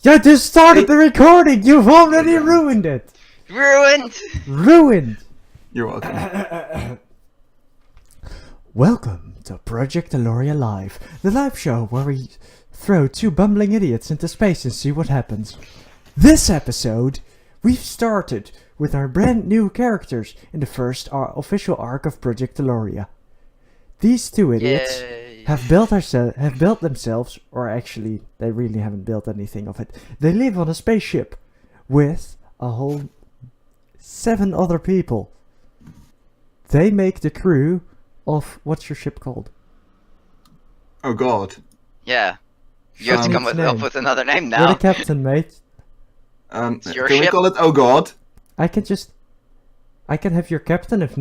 You just started the recording! You've already ruined it! Ruined! Ruined! You're welcome. Welcome to Project Eloria Live, the live show where we throw two bumbling idiots into space and see what happens. This episode, we've started with our brand new characters in the first official arc of Project Eloria. These two idiots have built themselves, or actually, they really haven't built anything of it. They live on a spaceship with a whole 7 other people. They make the crew of, what's your ship called? Oh god. Yeah. You have to come up with another name now. You're the captain, mate. Can your we ship. call it Oh God? I can have your captain if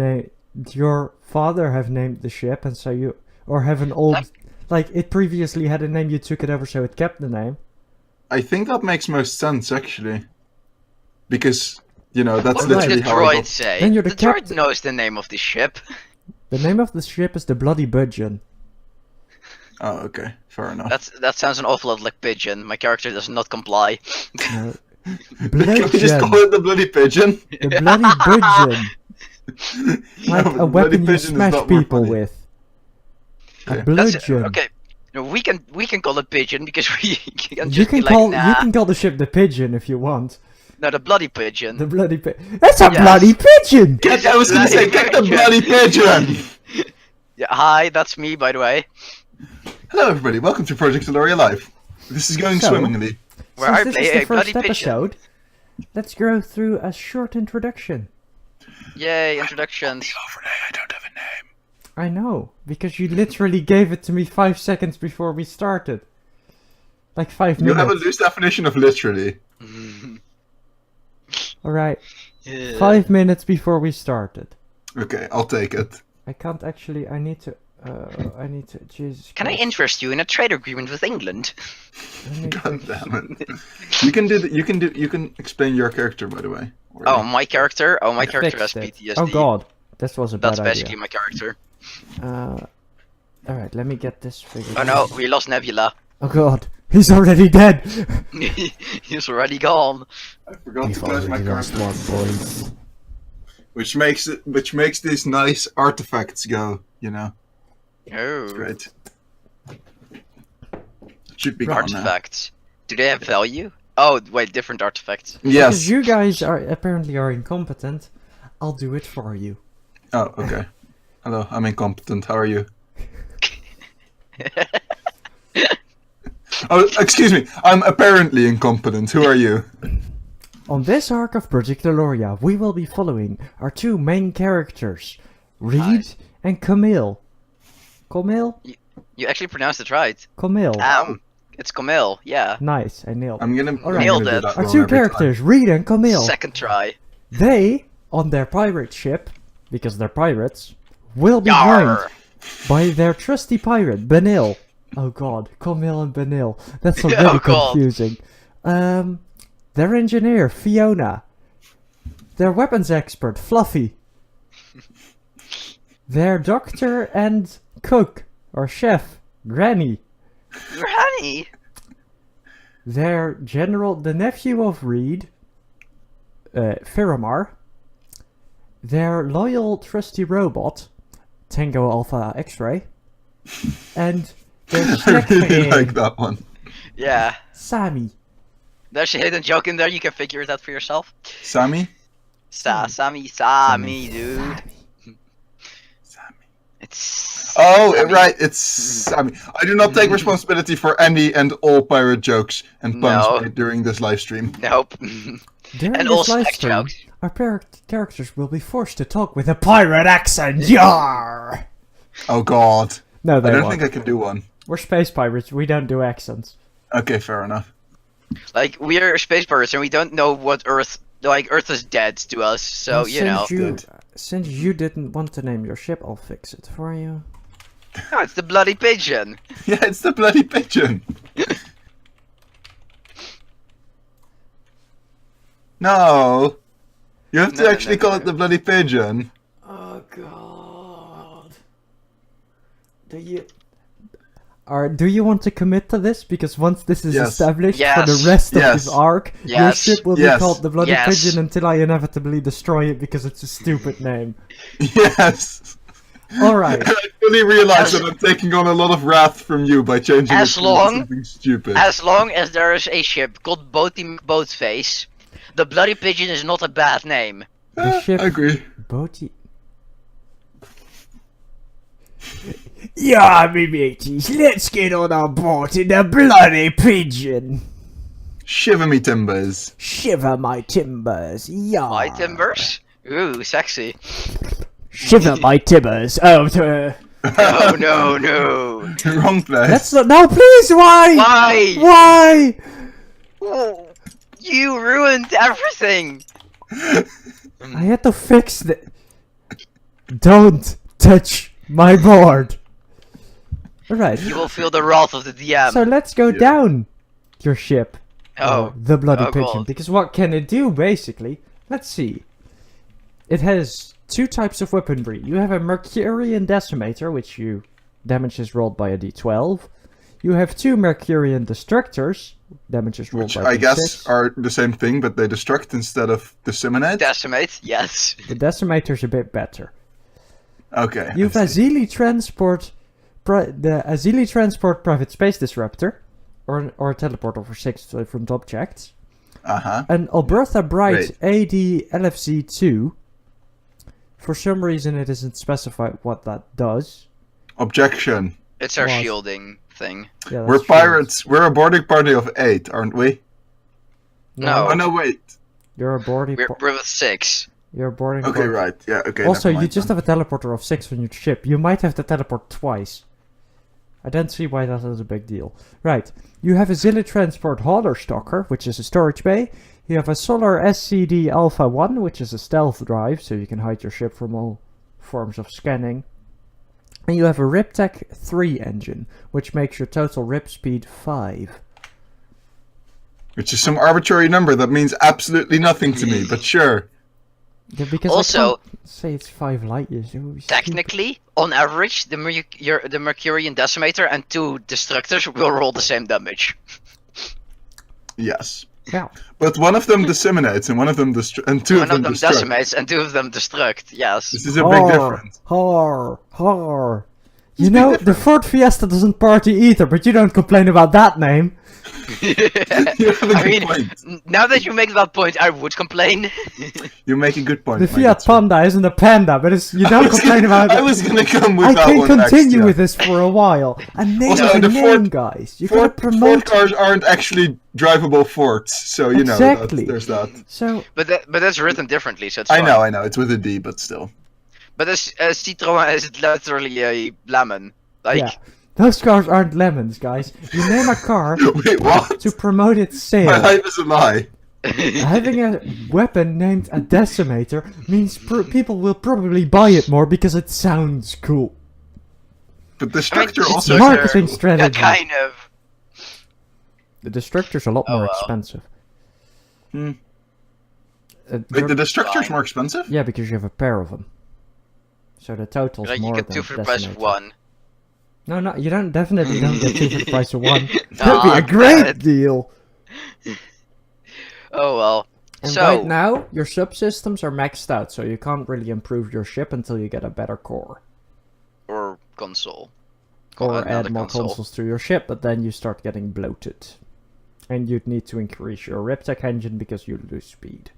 your father have named the ship, and so you, or have an old, like it previously had a name, you took it over so it kept the name. I think that makes most sense actually. Because, you know, that's What would literally the how I droid got... say? Then you're The the droid captain. knows the name of the ship. The name of the ship is the Bloody Budgeon. Oh, okay. Fair enough. That sounds an awful lot like pigeon. My character does not comply. No. Can we just call Bludgeon. it the bloody pigeon? The Bloody Budgeon. Like No, a bloody weapon you pigeon is smash not more people funny. with. A Okay. bludgeon. Okay. No, we can call it pigeon because we can You just can be like, call nah. you can call the ship the Pigeon if you want. No, the bloody pigeon. The bloody That's a Yes. bloody pigeon! I was gonna say, get the bloody pigeon! Yeah, hi, that's me, by the way. Hello everybody, welcome to Project Eloria Live. This is going So- swimmingly. Where I Since play this is a the bloody first pigeon. episode, let's go through a short introduction. Yay, introductions. Overlay, I don't have a name. I know, because you literally gave it to me 5 seconds before we started. Like 5 You minutes. have a loose definition of literally. Alright, Yeah. 5 minutes before we started. Okay, I'll take it. I can't actually, I need to, Jesus Can I Christ. interest you in a trade agreement with England? I need to- God damn it. You can explain your character, by the way. Oh, my character? Oh, my I character has fixed it. PTSD. Oh god, this was a That's bad basically idea. my character. Alright, let me get this figured Oh out. no, we lost Nebula. Oh god, he's already dead! He's already gone. I forgot We've to close my already lost character. one, boys. Which makes these nice artifacts go, you know. Oh. Great. Should be gone now. Artifacts. Do they have value? Oh, wait, different artifacts. Because Yes. you guys are apparently incompetent, I'll do it for you. Oh, okay. Hello, I'm incompetent. How are you? Oh, excuse me. I'm apparently incompetent. Who are you? On this arc of Project Eloria, we will be following our 2 main characters, Reed Nice. and Camille. Camille? You actually pronounced it right. Camille. It's Camille, yeah. Nice, I nailed it. I'm gonna Nailed do it. that Our wrong 2 every time. characters, Reed and Camille. Second try. They, on their pirate ship, because they're pirates, will be Yarr. joined by their trusty pirate, Benil. Oh god, Camille and Benil. That's already Oh god. confusing. Their engineer, Fiona. Their weapons expert, Fluffy. Their doctor and cook, or chef, Granny. Granny! Their general, the nephew of Reed, Firamar. Their loyal trusty robot, Tango Alpha X-Ray. And their I snack really fan, like that one. Yeah. Sammy. There's a hidden joke in there, you can figure it out for yourself. Sammy? Sammy, dude. Sammy. It's... Oh, Sammy. right, it's Sammy. I do not take responsibility for any and all pirate jokes and puns No. made during this live stream. Nope. During And this all live snack stream, jokes. our characters will be forced to talk with a pirate accent. Yar! Oh god. No, I they don't won't. think I can do one. We're space pirates. We don't do accents. Okay, fair enough. Like, we're space pirates and we don't know what Earth... Like, Earth is dead to us, so, And you know. Since you didn't want to name your ship, I'll fix it for you. Oh, it's the bloody pigeon. Yeah, it's the bloody pigeon. No. You have to No, no, actually no, call no. it the bloody pigeon. Oh god. Do you? do you want to commit to this? Because once this is Yes. established for Yes. the rest of Yes. this arc, your Yes. ship will Yes. be called the Bloody Yes. Pigeon until I inevitably destroy it because it's a stupid name. Yes. Alright. I fully realize that I'm taking on a lot of wrath from you by changing As it to long- something stupid. As long as there is a ship called Boaty McBoatface, the Bloody Pigeon is not a bad name. The ship... I agree. Boaty... Yeah, me mateys, let's get on our boat in the Bloody Pigeon. Shiver me timbers. Shiver my timbers, yeah. My timbers? Ooh, sexy. Shiver my timbers. Oh, No, no, no. Wrong place. let's not. No, please, why? Why? Why? Oh, you ruined everything. I had to fix the. Don't touch my board. Alright, You will feel the wrath of the DM. so let's go Yeah. down your ship. Oh. Or the Bloody Oh, Pigeon. God. Because what can it do, basically? Let's see. It has two types of weaponry. You have a Mercurian Decimator, which you damage is rolled by a d12. You have two Mercurian Destructors, damage is rolled Which by I d6. guess are the same thing, but they destruct instead of disseminate. Decimate, yes. The Decimator's a bit better. Okay. I You have see. Azili Transport, the Azili Transport Private Space Disruptor, or a teleporter for 6 different objects. Uh-huh. An Alberta Bright Great. AD LFC2. For some reason, it isn't specified what that does. Objection. It's our What? shielding thing. Yeah, We're that's true. pirates. We're a boarding party of 8, aren't we? No. Oh, no, wait. You're a boarding. We're with 6. You're a boarding. Okay, party. right. Yeah, okay. Also, never you mind just then. have a teleporter of 6 on your ship. You might have to teleport twice. I don't see why that is a big deal. Right. You have a Zilla Transport Hauler Stalker, which is a storage bay. You have a Solar SCD Alpha 1, which is a stealth drive, so you can hide your ship from all forms of scanning. And you have a RipTech 3 engine, which makes your total rip speed 5. Which is some arbitrary number that means absolutely nothing to me, but sure. Yeah, because Also- I can't say it's 5 light years. It would be stupid. Technically, on average, the Mercurian Decimator and 2 Destructors will roll the same damage. Yes. Yeah. But one of them disseminates and one of them and two One of of them destruct. decimates and 2 of them destruct, yes. This is a big difference. Har. It's You a big know, the difference. Ford Fiesta doesn't party either, but you don't complain about that name. You have a I good mean, point. now that you make that point, I would complain. You make a good point. The Mike, Fiat that's right. Panda isn't a panda, but it's, you don't complain about I it. was gonna come with I that can one continue next, with this for a while. A name Also, is a the name, Ford- guys. You yeah. gotta Ford promote. cars aren't actually drivable forts, so you know Exactly. there's that. So, But that's written differently, so it's I fine. know, it's with a D, but still. But this Citroën is literally a lemon. Like, yeah. Those cars aren't lemons, guys. You name a car Wait, what? to promote its My sale. life is a lie. Having a weapon named a Decimator means people will probably buy it more because it sounds cool. But the structure it's also. a marketing sounds strategy. yeah, kind of. The Destructor's a lot Oh, more well. expensive. Hmm. They're- Wait, the destructor's Fine. more expensive? Yeah, because you have a pair of them. So the total's Like, you more get than 2 for the price of Decimator. 1. No, you definitely don't get 2 for the price of 1. That'd be Aw, a great damn deal. Oh well. And So, right now, your subsystems are maxed out, so you can't really improve your ship until you get a better core. or console. Or Another add more console. consoles to your ship, but then you start getting bloated. And you'd need to increase your RipTech engine because you lose speed.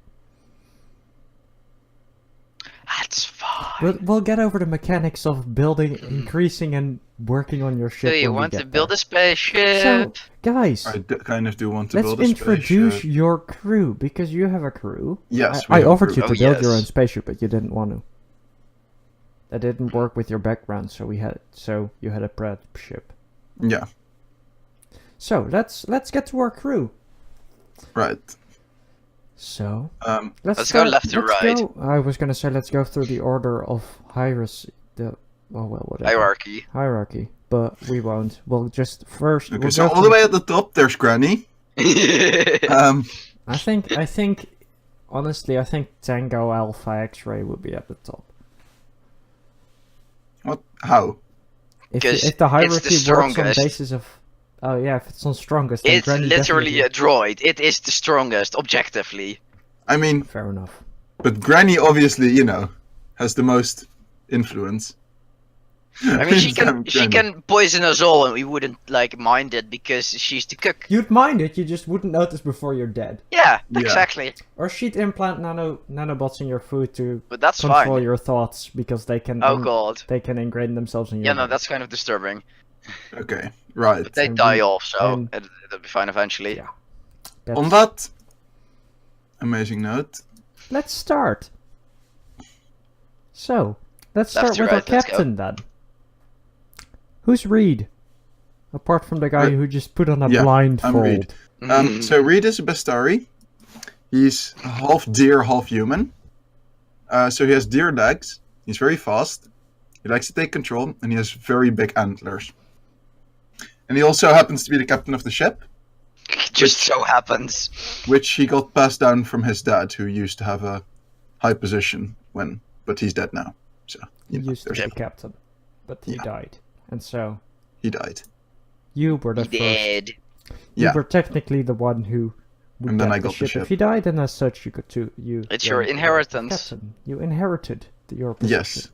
That's fine. We'll get over the mechanics of building, increasing, and working on your ship. So you when we want to get build there. a spaceship? So, guys, I kind of do want to let's build a introduce spaceship. your crew, because you have a crew. Yes, we I have a offered crew. you to Oh, build your yes. own spaceship, but you didn't want to. That didn't work with your background, so you had a prep ship. Yeah, So let's get to our crew. right. So Let's go left to right. I was gonna say let's go through the order of hierarchy. Whatever. Hierarchy. But we won't. We'll just first. Okay, we'll so go all the through- way at the top, there's Granny. I think. Honestly, I think Tango Alpha X-Ray would be at the top. What? How? If the hierarchy works on the strongest. basis of... Oh yeah, if it's on strongest, then It's Granny literally definitely... a droid. It is the strongest, objectively. I mean, Fair enough. but Granny obviously, has the most influence. I mean, she Damn can Granny. poison us all, and we wouldn't like mind it because she's the cook. You'd mind it, you just wouldn't notice before you're dead. Yeah, Yeah. exactly. Or she'd implant nanobots in your food to But that's control fine. your thoughts because they can Oh god. they can ingrain themselves in your Yeah, no, brain. that's kind of disturbing. Okay, right. But they And die we- off, so and- it'll be fine eventually. Yeah. On that amazing note, Let's start. So, let's Left start to with our right, let's go. captain then. Who's Reed? Apart from the guy Reed. who just put on a Yeah, I'm blindfold. Reed. So Reed is a Bastari. He's half deer, half human. So he has deer legs. He's very fast. He likes to take control, and he has very big antlers. And he also happens to be the captain of the ship, Just so happens. which he got passed down from his dad, who used to have a high position but he's dead now. So He used to there's- be captain, but he Yeah. died. And so, he died. you were the He first. did. You Yeah. were technically the one who would And then get I the got the ship. ship. If he died, then as such, you could too. It's your inheritance. Captain. You inherited your position. Yes.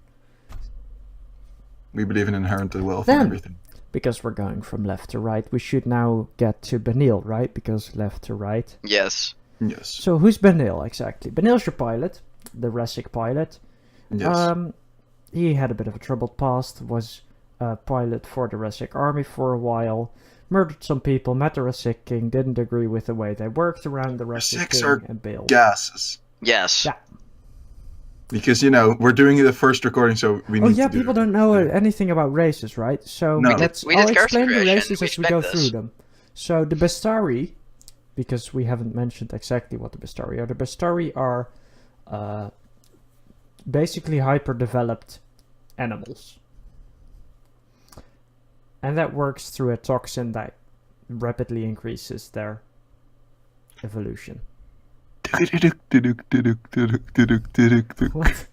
We believe in inherited wealth Then- and everything. Because we're going from left to right, we should now get to Benil, right? Because left to right. Yes. Yes. So who's Benil exactly? Benil's your pilot, the Resic pilot. Yes. He had a bit of a troubled past, was a pilot for the Resic army for a while, murdered some people, met the Resic king, didn't agree with the way they worked around the Resic Resics king, are and bailed. Gases. Yes. Yeah. Because, we're doing the first recording, so we need Oh to yeah, do people it. don't know anything about races, right? So No. We did I'll character explain the creation, races we as we go expect this. through them. So the Bastari, because we haven't mentioned exactly what the Bastari are. The Bastari are basically hyper-developed animals. And that works through a toxin that rapidly increases their evolution. What?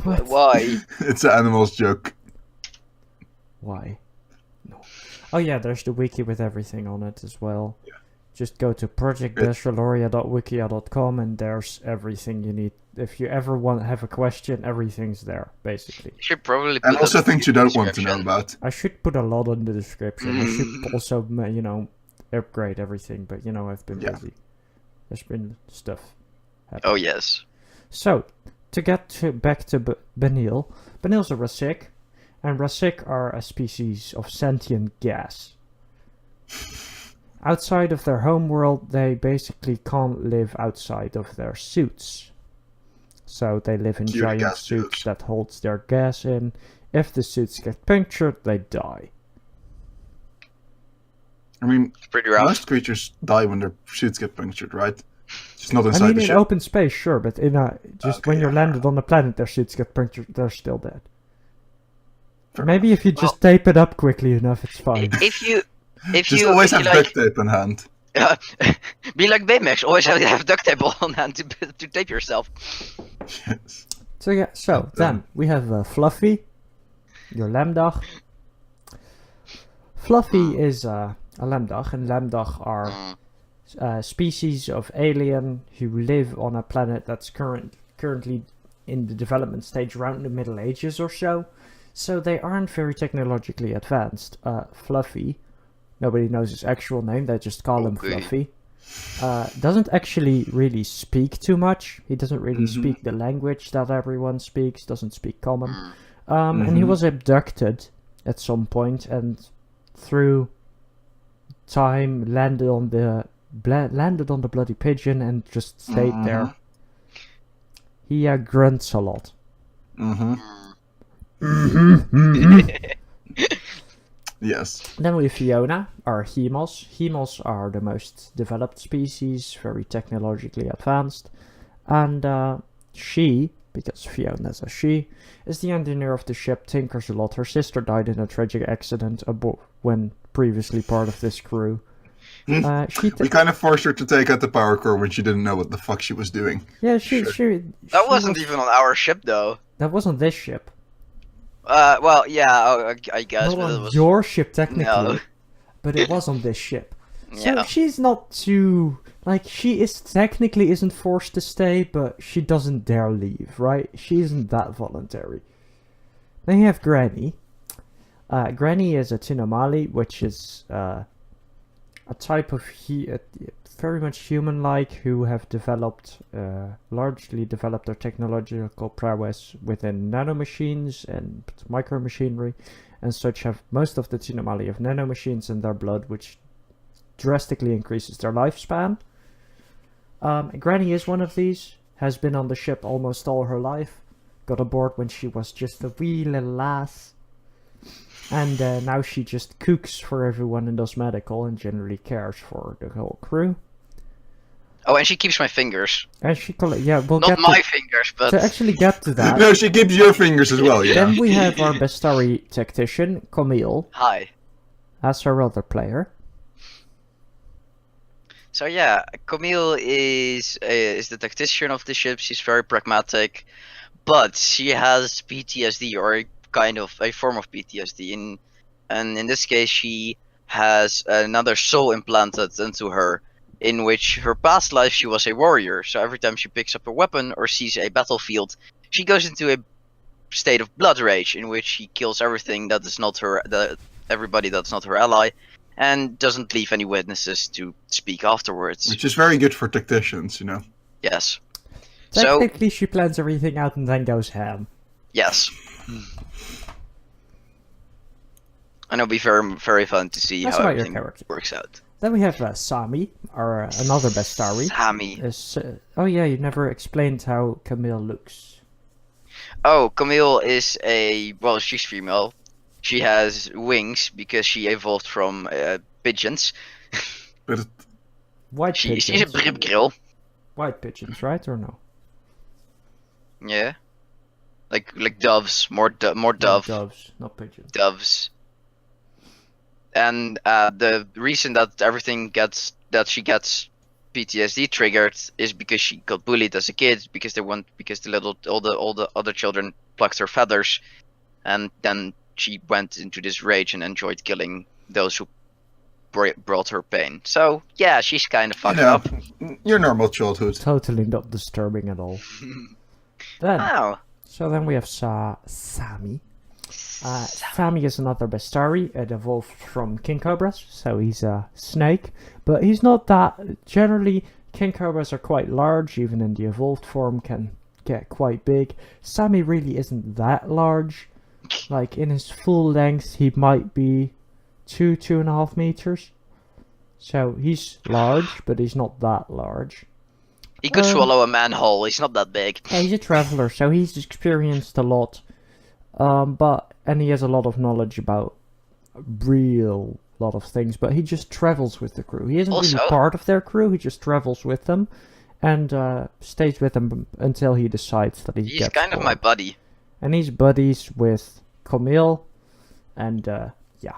What? Why? It's an animal's joke. Why? No. Oh yeah, there's the wiki with everything on it as well. Yeah. Just go to project-eloria.wikia.com and there's everything you need. If you ever have a question, everything's there, basically. You should probably put And also that things in you the don't want to know description. about. I should put a lot in the description. I should also, upgrade everything, but I've been Yeah. busy. There's been stuff happening. Oh yes. So, to get back to Benil, Benil's a Rasic, and Rasic are a species of sentient gas. Outside of their homeworld, they basically can't live outside of their suits. So they live in Pure giant gas suits tubes. that holds their gas in. If the suits get punctured, they die. I mean, It's pretty rough. most creatures die when their suits get punctured, right? Just not I inside mean, the in ship. open space, sure, but when Okay, you're yeah. landed on the planet, their suits get punctured, they're still dead. Fair Maybe if you just tape it up quickly enough, it's fine. If you Just always have like, duct tape in hand. be like Baymax, always have duct tape on hand to tape yourself. Yes. So yeah, then we have Fluffy, your Lamdag. Fluffy is a Lamdag, and Lamdag are species of alien who live on a planet that's currently in the development stage around the Middle Ages or so. So they aren't very technologically advanced. Fluffy, nobody knows his actual name, they just call him Okay. Fluffy. Doesn't actually really speak too much. He doesn't really speak the language that everyone speaks, doesn't speak common. And he was abducted at some point and through time landed on the bloody pigeon and just stayed there. He grunts a lot. Yes. Then we have Fiona, our Hemos. Hemos are the most developed species, very technologically advanced. And she, because Fiona's a she, is the engineer of the ship Tinkers a lot. Her sister died in a tragic accident when previously part of this crew. We kind of forced her to take out the power core when she didn't know what the fuck she was doing. Yeah, That wasn't even on our ship though. That wasn't this ship. Well, yeah, I guess, Not but it on was your ship technically, no. but it was on this ship. So Yeah. she's not too like she is technically isn't forced to stay, but she doesn't dare leave, right? She isn't that voluntary. Then you have Granny. Granny is a Tinomali, which is a type of very much human-like who have developed, largely developed their technological prowess within nanomachines and micromachinery, and such have most of the Tinomali have nanomachines in their blood, which drastically increases their lifespan. Granny is one of these, has been on the ship almost all her life, got aboard when she was just a wee little lass, and now she just cooks for everyone and does medical and generally cares for the whole crew. Oh, and she keeps my fingers. And she we'll Not get my fingers, but to actually get to that. No, she keeps your fingers as well, you know. Then we have our Bestari tactician, Camille, hi. as our other player. So yeah, Camille is the tactician of the ship. She's very pragmatic, but she has PTSD, or a form of PTSD. And in this case, she has another soul implanted into her, in which her past life she was a warrior. So every time she picks up a weapon or sees a battlefield, she goes into a state of blood rage, in which she kills everything that is not everybody that's not her ally, and doesn't leave any witnesses to speak afterwards. Which is very good for tacticians, you know. Yes. So Technically, she plans everything out and then goes ham. yes. And it'll be very, very fun to see That's how about your everything character. works out. Then we have Sami, our another Bestari. Sammy. Oh yeah, you never explained how Camille looks. Oh, Camille is she's female. She has wings because she evolved from pigeons. But White She's a pigeons. bribgrill. White pigeons, right or no? Yeah. Like doves, more No, dove. doves, not pigeons. Doves. And the reason that she gets PTSD triggered is because she got bullied as a kid because all the other children plucked her feathers, and then she went into this rage and enjoyed killing those who brought her pain. So yeah, she's kind of fucked up. Your normal childhood. Totally not disturbing at all. Then, Oh, then we have Sami. Sami is another Bestari. It evolved from King Cobras, so he's a snake. But he's not that. Generally, King Cobras are quite large, even in the evolved form, can get quite big. Sami really isn't that large. Like, in his full length, he might be 2.5 meters. So, he's large, but he's not that large. he could swallow a manhole. He's not that big. Yeah, he's a traveler, so he's experienced a lot. And he has a lot of knowledge about real lot of things, but he just travels with the crew. He isn't Also- really part of their crew, he just travels with them and stays with them until he decides that he He's gets kind of my bored. buddy. And he's buddies with Camille, and yeah,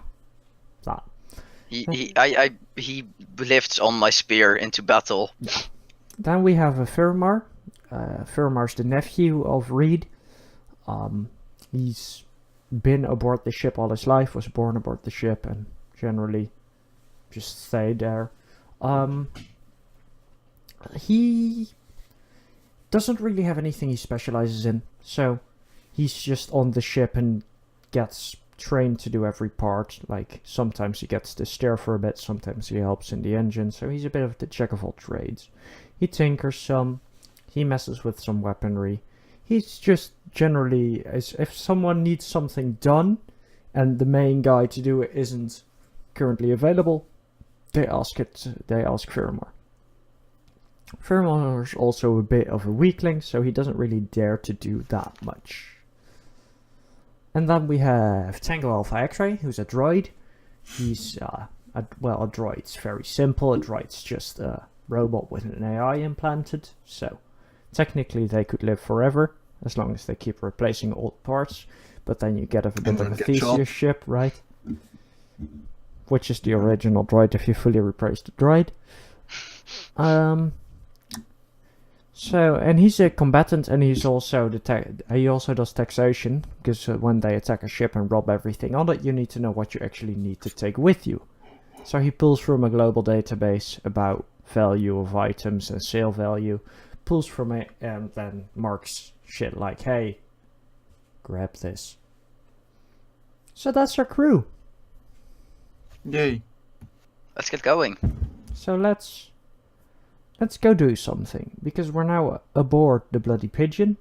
that. He lifts on my spear into battle. Then we have a Firmar. Firmar's the nephew of Reed. He's been aboard the ship all his life, was born aboard the ship, and generally just stayed there. He doesn't really have anything he specializes in, so he's just on the ship and gets trained to do every part. Like, sometimes he gets to steer for a bit, sometimes he helps in the engine, so he's a bit of the jack of all trades. He tinkers some, he messes with some weaponry. He's just generally, as if someone needs something done and the main guy to do it isn't currently available, they ask Firmar. Firmar is also a bit of a weakling, so he doesn't really dare to do that much. And then we have Tango Alpha X-Ray, who's a droid. He's, a droid's very simple. A droid's just a robot with an AI implanted, so technically they could live forever, as long as they keep replacing old parts, but then you get a bit of a don't get Theseus shot. ship, right? Which is the original droid if you fully replace the droid. So, and he's a combatant, and he's also he also does taxation, because when they attack a ship and rob everything on it, you need to know what you actually need to take with you. So he pulls from a global database about value of items and sale value, pulls from it, and then marks shit like, hey, grab this. So that's our crew. Yay. Let's get going. So let's go do something, because we're now aboard the bloody pigeon.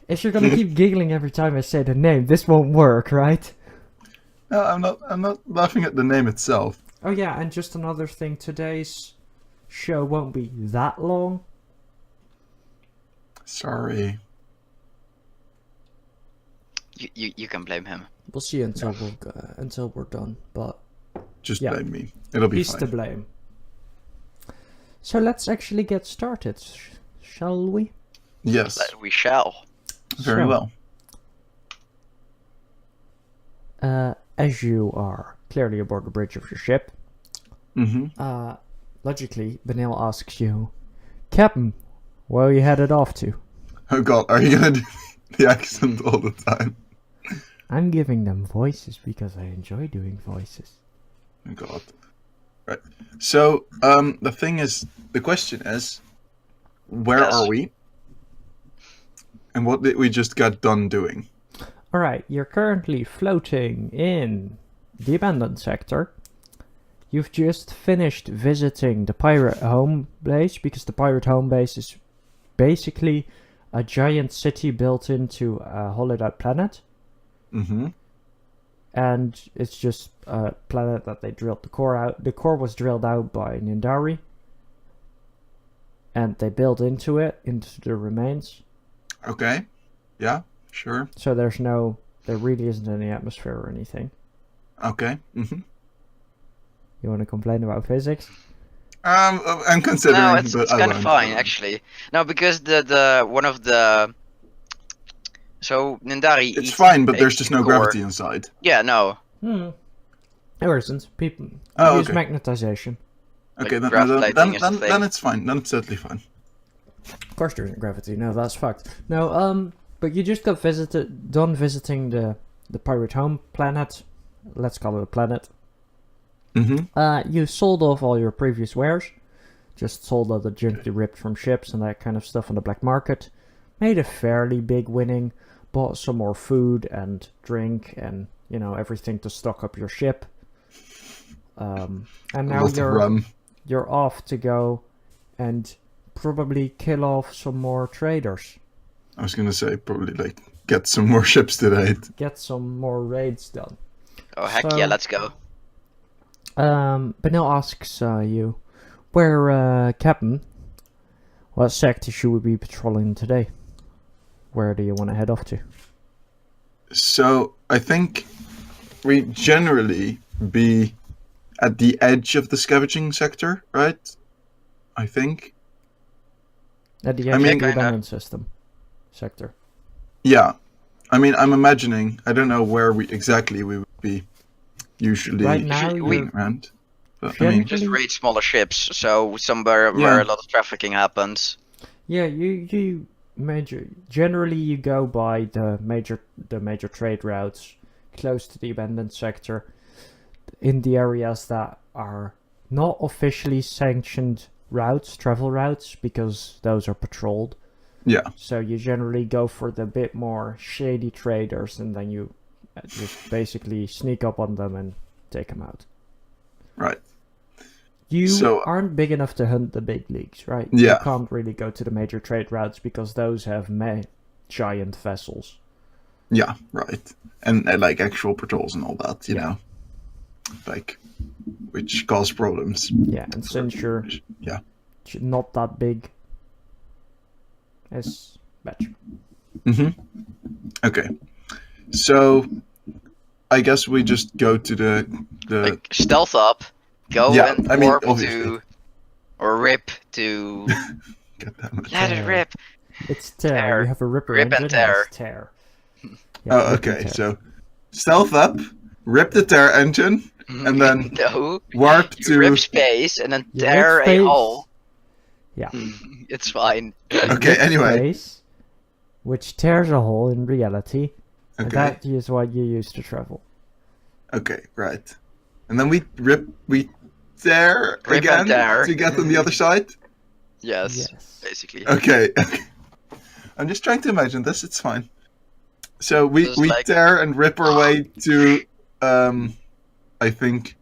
If you're gonna keep giggling every time I say the name, this won't work, right? No, I'm not laughing at the name itself. Oh yeah, and just another thing, today's show won't be that long. Sorry. You can blame him. We'll see until we're done, but Just yeah, blame me. It'll be he's fine. to blame. So let's actually get started, shall we? Yes. That we shall. Very So, well. As you are clearly aboard the bridge of your ship, Mm-hmm. logically, Benil asks you, Captain, where are you headed off to? Oh god, are you gonna do the accent all the time? I'm giving them voices because I enjoy doing voices. Oh god. Right. So, the question is, where Yes. are we? And what did we just get done doing? Alright, you're currently floating in the abandoned sector. You've just finished visiting the pirate home base, because the pirate home base is basically a giant city built into a hollowed out planet. Mm-hmm. And it's just a planet that they drilled the core out. The core was drilled out by Nindari. And they built into it, into the remains. Okay. Yeah, sure. So there really isn't any atmosphere or anything. Okay. Mm-hmm. You want to complain about physics? I'm considering, No, it's but I kind of won't. fine actually. No, because the one of the so Nindari. It's eats fine, but a there's just no core. gravity inside. Yeah, no. There isn't. People Oh, use okay. magnetization. Okay, Like then gravitating is the thing. then it's fine. Then it's totally fine. Of course there isn't gravity. No, that's fucked. No, but you just got done visiting the pirate home planet. Let's call it a planet. Mm-hmm. You sold off all your previous wares. Just sold all the junk you ripped from ships and that kind of stuff on the black market. Made a fairly big winning. Bought some more food and drink and, everything to stock up your ship. And now you're off to go and probably kill off some more traders. I was gonna say probably get some more ships today. Get some more raids done. Oh heck So- yeah, let's go. Benil asks you, where, Captain, what sector should we be patrolling today? Where do you want to head off to? So I think we generally be at the edge of the scavenging sector, right? I think. At the I edge mean- of the Kinda. abandoned system sector. Yeah. I mean, I'm imagining. I don't know where we would be usually Right now, you're- around. But I Generally- mean, Just raid smaller ships, so somewhere where a lot of trafficking happens. Yeah, you generally you go by the major trade routes close to the abandoned sector, in the areas that are not officially sanctioned travel routes, because those are patrolled. yeah. So you generally go for the bit more shady traders, and then you just basically sneak up on them and take them out. Right. You So- aren't big enough to hunt the big leagues, right? Yeah. You can't really go to the major trade routes because those have giant vessels. Yeah. Right. And actual patrols and all that, you know, which cause problems. Yeah, and since you're Yeah. not that big, it's better. Mm-hmm. Okay. So, I guess we just go to the Stealth up, go Yeah, and I mean, warp obviously. to, or rip to. God damn it. Let it rip. It's tear. Tear. You have a ripper Rip and engine. tear. It's tear. Yeah, Oh, rip and okay. tear. So, stealth up, rip the tear engine, and then no, warp you to. rip space and then You tear rip a space. hole. Yeah. It's fine. Okay, anyway. Space, which tears a hole in reality. And Okay. that is what you use to travel. Okay, right. And then we tear Rip again and tear. to get on the other side? Yes, Yes. basically. Okay. I'm just trying to imagine this, it's fine. So we Just like- tear and rip our way to, I think,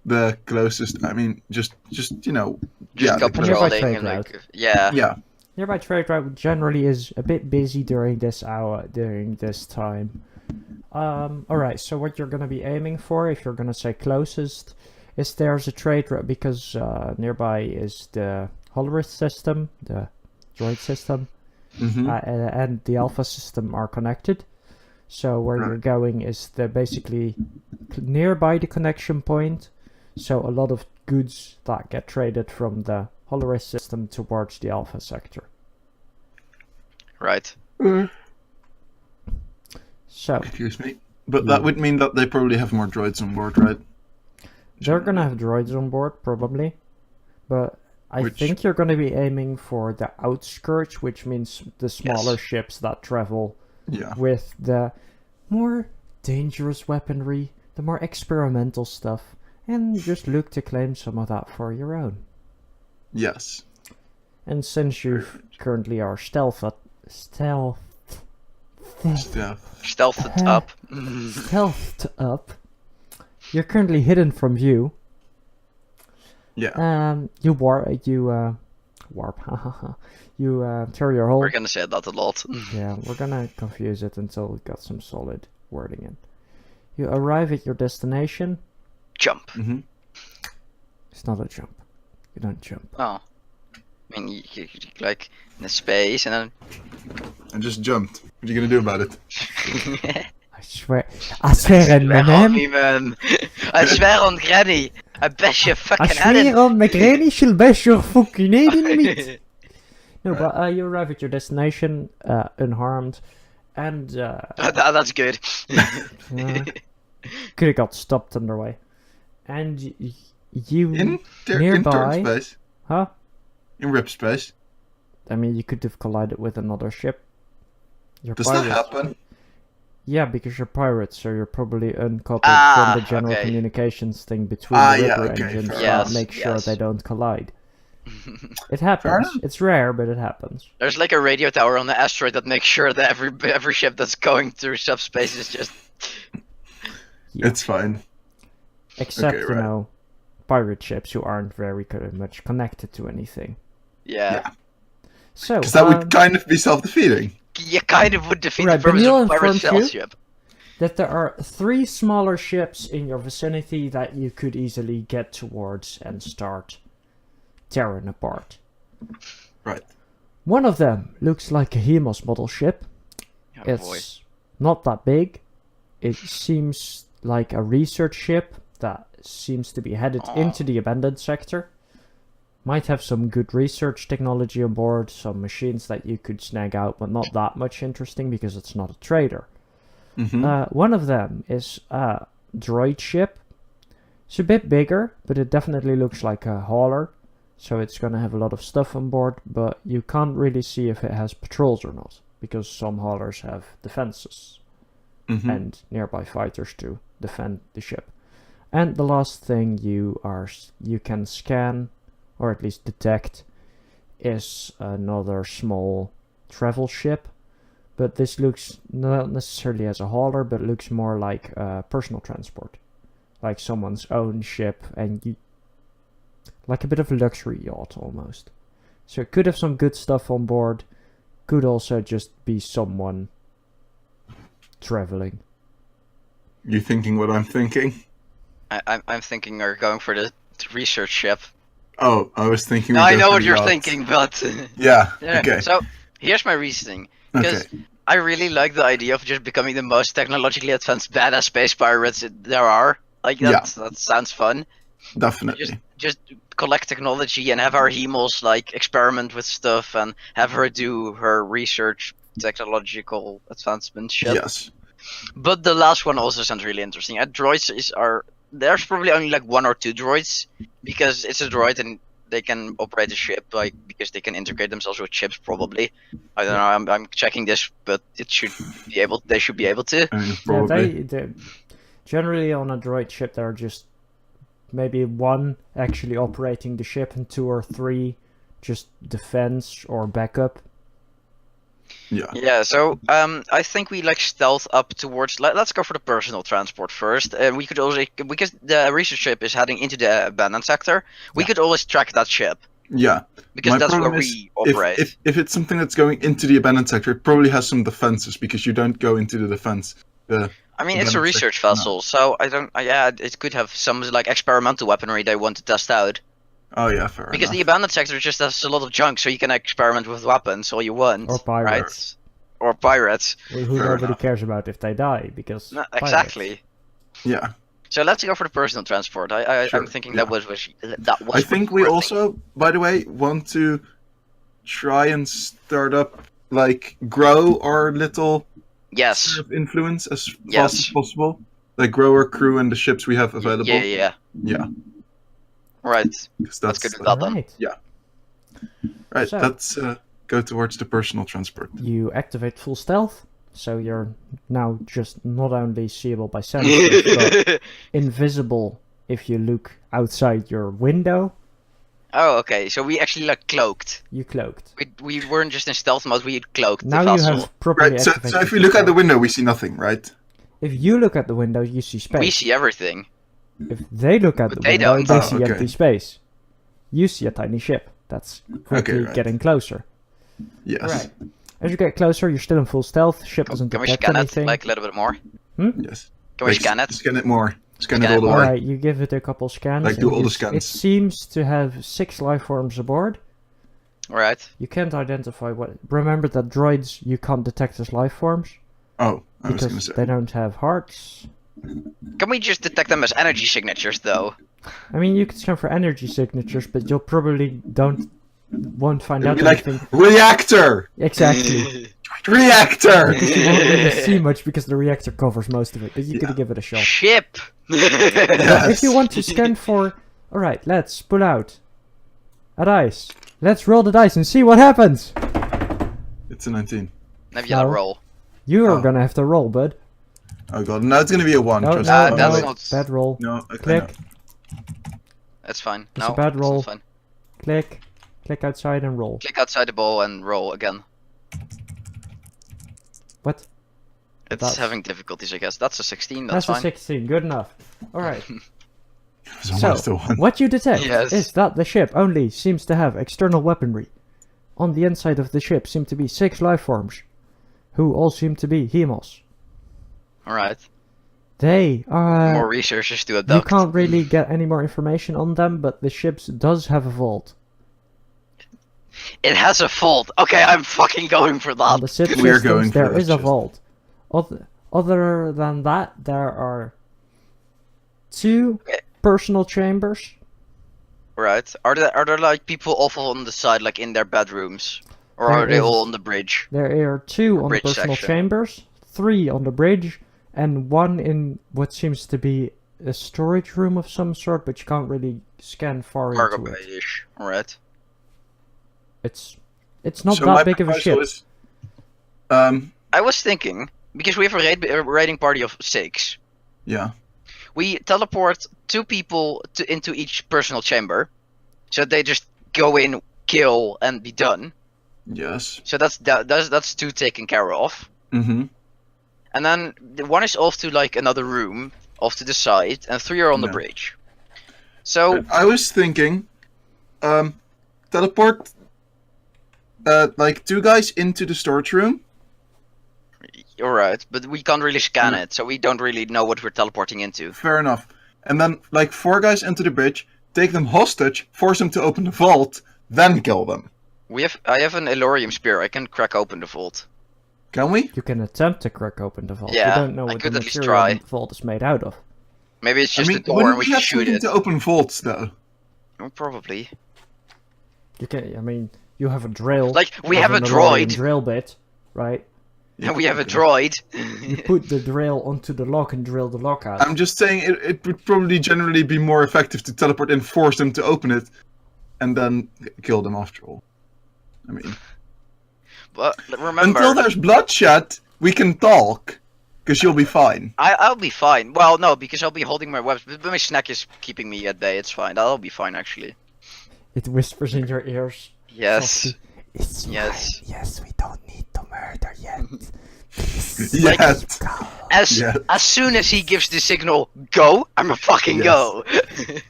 the closest, I mean, just Just the controlling trade and like, route. yeah. Yeah, Nearby trade route generally is a bit busy during this time. Alright, so what you're gonna be aiming for, if you're gonna say closest, is there's a trade route because nearby is the Holorith system, the droid system, and the Alpha system are connected. So where you're Right. going is basically nearby the connection point. So a lot of goods that get traded from the Holorith system towards the Alpha sector. Right. So excuse me. But that would mean that they probably have more droids on board, right? they're gonna have droids on board probably, but I Which- think you're gonna be aiming for the outskirts, which means the smaller Yes. ships that travel Yeah. with the more dangerous weaponry, the more experimental stuff, and just look to claim some of that for your own. Yes. And since you currently are stealthed Stealthed up. up, you're currently hidden from view. Yeah. You warp, through your hole. We're gonna say that a lot. Yeah, we're gonna confuse it until we got some solid wording in. You arrive at your destination. Jump. hmm It's not a jump. You don't jump. Oh. I mean, you like in the space and I just jumped. What are you gonna do about it? then. I swear on my Swear on name. me, man. I swear on Granny. I bash your I fucking head in. swear on my granny, she'll bash your fucking head in meat. No, but you arrive at your destination unharmed, and That's good. could have got stopped on their way. And you In nearby, turn space. huh? In rip space. I mean, you could have collided with another ship. You're Does that happen? Yeah, because you're pirates, so you're probably uncoupled Ah, from the general okay. communications thing between Ah, the yeah, ripper okay, engines fair that enough. make sure Yes. they don't collide. It Fair happens. enough. It's rare, but it happens. There's like a radio tower on the asteroid that makes sure that every ship that's going through subspace is just. Yeah. It's fine. Except, Okay, you right. know, pirate ships who aren't very much connected to anything. Yeah. So, Because that would kind of be self-defeating. You kind of would defeat Right, the purpose Benil of pirate informed you? ship. that there are 3 smaller ships in your vicinity that you could easily get towards and start tearing apart. Right. One of them looks like a Hemos model ship. Oh, boy. It's not that big. It seems like a research ship that seems to be headed Aw. into the abandoned sector. Might have some good research technology on board, some machines that you could snag out, but not that much interesting because it's not a trader. hmm One of them is a droid ship. It's a bit bigger, but it definitely looks like a hauler. So it's gonna have a lot of stuff on board, but you can't really see if it has patrols or not, because some haulers have defenses hmm and nearby fighters to defend the ship. And the last thing you can scan, or at least detect, is another small travel ship. But this looks not necessarily as a hauler, but looks more like personal transport, like someone's own ship, and like a bit of a luxury yacht almost. So it could have some good stuff on board, could also just be someone traveling. You thinking what I'm thinking? I'm thinking we're going for the research ship. Oh, I was thinking. No, we I go know for what the you're yacht. thinking, but Yeah. yeah. Okay. So here's my reasoning. Because Okay. I really like the idea of just becoming the most technologically advanced badass space pirates there are. Like that sounds fun. Definitely. Just collect technology and have our Hemos like experiment with stuff and have her do her research technological advancement shit. Yes. But the last one also sounds really interesting. Droids there's probably only like 1 or 2 droids because it's a droid and they can operate the ship, like because they can integrate themselves with chips. Probably. I don't know. I'm checking this, but it should be able. They should be able to. Yeah, Probably. they generally on a droid ship there are just maybe one actually operating the ship and 2 or 3 just defense or backup. Yeah. Yeah, so I think we like stealth up towards. Let's go for the personal transport first. We could also, because the research ship is heading into the abandoned sector, we could always track that ship Yeah. because My that's where problem we operate. If it's something that's going into the abandoned sector, it probably has some defenses because you don't go into the defense. I mean, it's a abandoned research sector, no. vessel, so I don't. Yeah, it could have some like experimental weaponry they want to test out. Oh yeah, fair Because the enough. abandoned sector just has a lot of junk, so you can experiment with weapons all you want. Or Right? pirates. Or pirates. Who Fair nobody enough. cares about if they die, because No, pirates. exactly. Yeah. So let's go for the personal transport. I'm Sure, thinking yeah. that was that was. I think we worth it. also, by the way, want to try and start up, like, grow our little Yes. sort of influence as Yes. fast as possible. Like, grow our crew and the ships we have available. Yeah. Yeah, Right. 'cause Let's go do that then. Right. Right, So- let's go towards the personal transport. You activate full stealth, so you're now just not only seeable by sensors, but invisible if you look outside your window. Oh, okay. So we actually like cloaked. You cloaked. We weren't just in stealth mode. We cloaked Now the you vessel. have properly Right, so activated. if we your look out the stealth. window, we see nothing, right? If you look at the window, you see space. We see everything. If they look at But the they window, don't. they Oh, see okay. empty space. You see a tiny ship that's quickly right. getting closer. Yes. Right. As you get closer, you're still in full stealth. Ship doesn't Can we detect scan anything. it like a little bit more? Yes. Can we Like, scan it? Scan it more. Scan Scan it all it the more. way. Alright, you give it a couple scans. Like, do and all the It scans. seems to have 6 life forms aboard. Right. You can't identify what. Remember that droids you can't detect as life forms Oh, I was gonna because say. they don't have hearts. Can we just detect them as energy signatures though? I mean, you can scan for energy signatures, but you'll probably won't find It'll out be like, anything. reactor! Exactly. Reactor! You won't really see much because the reactor covers most of it, but you Yeah. could give it a shot. Ship. If you want to scan for... Alright, let's pull out a dice. Let's roll the dice and see what happens. It's a 19. Nebula No. roll. You are Oh. gonna have to roll, bud. Oh god, now it's gonna be a 1. No, trust no, me. that's no, not- bad roll. No, okay, Click, That's fine. It's No, a bad it's roll. not fine. click, click outside and roll. Click outside the ball and roll again. What? It's That's- having difficulties, I guess. That's a 16. That's That's a fine. 16, good enough. Alright, It was almost so, a 1. what you detect Yes. is that the ship only seems to have external weaponry. On the inside of the ship seem to be 6 life forms, who all seem to be Hemos. Alright. They are... More researchers to You adopt. can't really get any more information on them, but the ship does have a vault. It has a fault. Okay, I'm fucking going for On that. the ship We're systems, going for there that is a shit. vault. Other than that, there are 2 Okay. personal chambers. Right. Are there like people off on the side, like in their bedrooms, or There are they is- all on the bridge? There are 2 on the Bridge personal section. chambers, 3 on the bridge, and 1 in what seems to be a storage room of some sort, but you can't really scan far Cargo into it. bay-ish. Alright. It's not So my that big of a proposal ship. is, I was thinking, because we have a raiding party of 6, yeah. we teleport 2 people into each personal chamber, so they just go in, kill, and be done. Yes. So that's 2 taken care of. Mm-hmm. And then the 1 is off to like another room, off to the side, and 3 are on the Yeah. bridge. So I was thinking, teleport, like 2 guys into the storage room. alright, but we can't really scan Mm. it, so we don't really know what we're teleporting into. Fair enough. And then, like, 4 guys into the bridge, take them hostage, force them to open the vault, then kill them. I have an Elorium spear. I can crack open the vault. Can we? You can attempt to crack open the vault. Yeah, you don't know I what could the at least material try. the vault is made out of. Maybe it's I just mean, a door wouldn't and we we can have shoot something it. to open vaults, though? Oh, probably. You can. I mean, you have a drill. Like, we with have a an Elorium droid. drill bit, right? And we have a okay. droid. You put the drill onto the lock and drill the lock out. I'm just saying it would probably generally be more effective to teleport and force them to open it and then kill them after all. I mean, But remember, until there's bloodshed, we can talk, because you'll be fine. I'll be fine. Well, no, because I'll be holding my weapons. But my snack is keeping me at bay. It's fine. I'll be fine actually. It whispers in your ears. Yes. softly, It's Yes. fine. Yes, we don't need to murder yet. Please, Yet. go. As soon as he gives the signal, go, I'm a fucking Yes. go.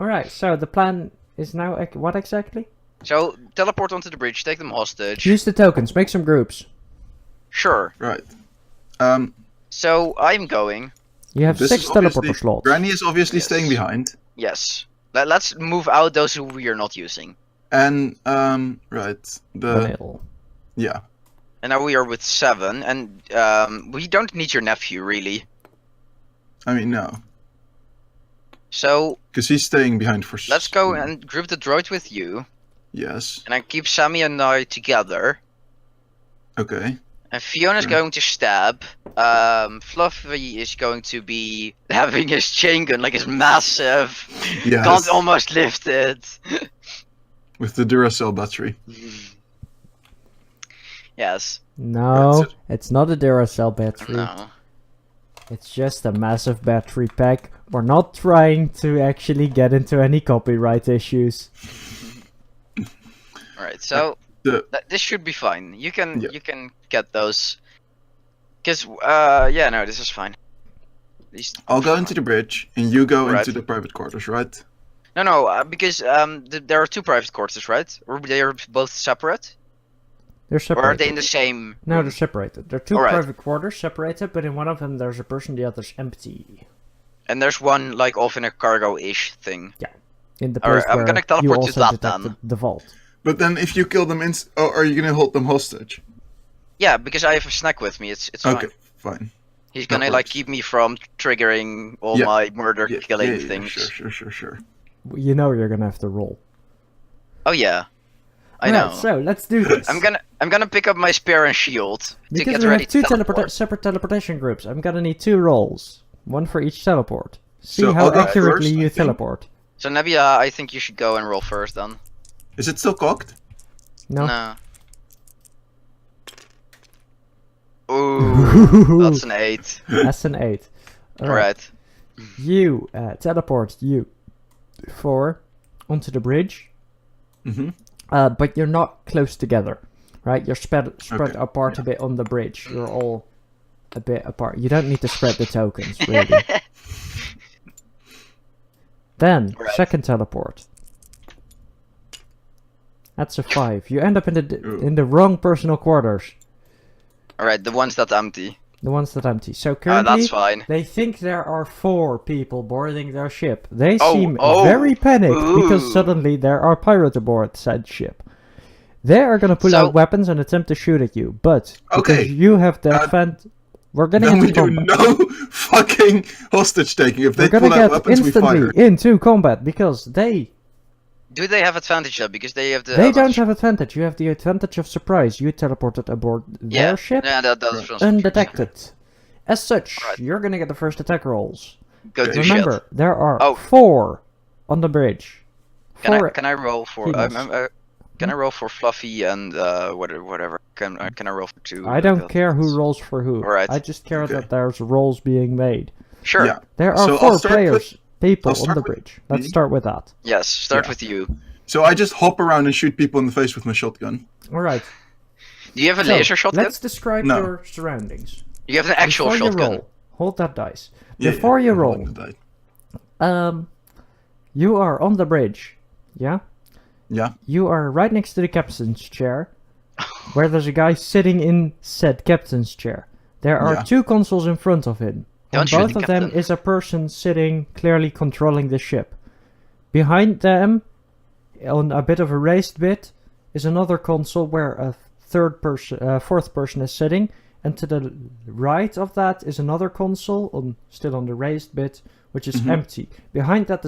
Alright, so the plan is now what exactly? So teleport onto the bridge, take them hostage. Use the tokens, make some groups. Sure. Right. So I'm going. You have This 6 is teleporter obviously- slots. Granny is obviously Yes. staying behind. Yes. Let's move out those who we are not using. And, right. Vanille. Yeah. And now we are with 7, and we don't need your nephew really. I mean, no. So Because he's staying behind for... let's go and group the droid with you, Yes. and I keep Sammy and I together. Okay. And Fiona's Hmm. going to stab. Fluffy is going to be having his chain gun, like it's massive. Yes. Can't almost lift it. With the Duracell battery. Yes. No, That's it's not a Duracell battery. No. It's just a massive battery pack. We're not trying to actually get into any copyright issues. Alright, so The- this should be fine. You can Yeah. you can get those. Cause yeah, no, this is fine. These I'll go into the bridge, and you go Right. into the private quarters, right? No, because there are 2 private quarters, right? Or they are both separate? They're Or separated. are they in the same? No, room? they're separated. They're 2 Alright. private quarters separated, but in one of them there's a person, the other's empty. And there's one like off in a cargo-ish thing. In the Alright, place I'm where gonna you teleport to also that detected then. the vault. But then if you kill them are you gonna hold them hostage? Yeah, because I have a snack with me. It's Okay, fine. fine. He's that gonna like works. keep me from triggering all Yeah. my murder Yeah, killing yeah, things. Sure. You know you're gonna have to roll. Oh yeah, I Alright, know. so let's do this. I'm gonna pick up my spear and shield to Because get we ready have 2 to teleport. separate teleportation groups, I'm gonna need 2 rolls. 1 for each teleport. See So how I'll go accurately first, I you think. teleport. So Nebula, I think you should go and roll first then. Is it still cocked? No. No. Ooh, that's an 8. That's an 8. Alright. You teleport you 4 onto the bridge, Mm-hmm. but you're not close together, right? You're spread Okay, apart a yeah. bit on the bridge. You're all a bit apart. You don't need to spread the tokens, really. Then, Right. second teleport. That's a 5. You end up in the wrong personal quarters. Alright, the ones that empty. The ones that empty. So currently, That's fine. they think there are 4 people boarding their ship. They Oh, seem oh, very panicked because ooh. suddenly there are pirates aboard said ship. They are gonna pull So- out weapons and attempt to shoot at you, but Okay, because you have the we're getting Then we into do combat. no fucking hostage taking. If they We're gonna pull out get weapons, we instantly fire. into combat because they Do they have advantage though? Because they have the. don't have advantage. You have the advantage of surprise. You teleported aboard their ship Yeah, that's Right. undetected. As such, Right. you're gonna get the first attack rolls. Go Okay. do Remember, shit. there are Oh. 4 on the bridge. Can I roll for? healers. Can I roll for Fluffy and whatever? Can I roll for 2? I don't care who rolls for who. Alright. I just care Okay. that there's rolls being made. Sure. Yeah. There are So I'll 4 start players, people I'll on start the with bridge. Let's me. start with that. Yes. Start Yeah. with you. So I just hop around and shoot people in the face with my shotgun. Alright. Do you have a So, laser shotgun? let's describe No. your surroundings. You have an actual Before you shotgun. roll, hold that dice. Yeah, Before yeah, you I'm roll, rolling the die. You are on the bridge. Yeah? Yeah. You are right next to the captain's chair, where there's a guy sitting in said captain's chair. There are Yeah. 2 consoles in front of him. On Don't shoot both the of them captain. is a person sitting clearly controlling the ship. Behind them, on a bit of a raised bit, is another console where a fourth person is sitting, and to the right of that is another console, still on the raised bit, which is Mhm. empty. Behind that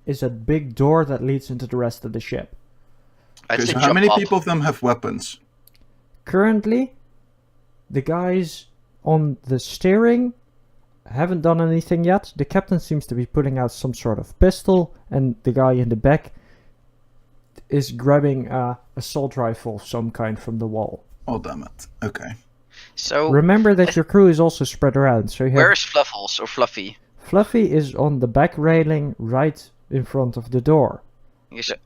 is a big door that leads into the rest of the ship. I'd Okay, say so how jump many up. people of them have weapons? Currently, the guys on the steering haven't done anything yet. The captain seems to be putting out some sort of pistol, and the guy in the back is grabbing a assault rifle of some kind from the wall. Oh, damn it. Okay. So Remember that your crew is also spread around, so you have... where's Fluffles or Fluffy? Fluffy is on the back railing right in front of the door.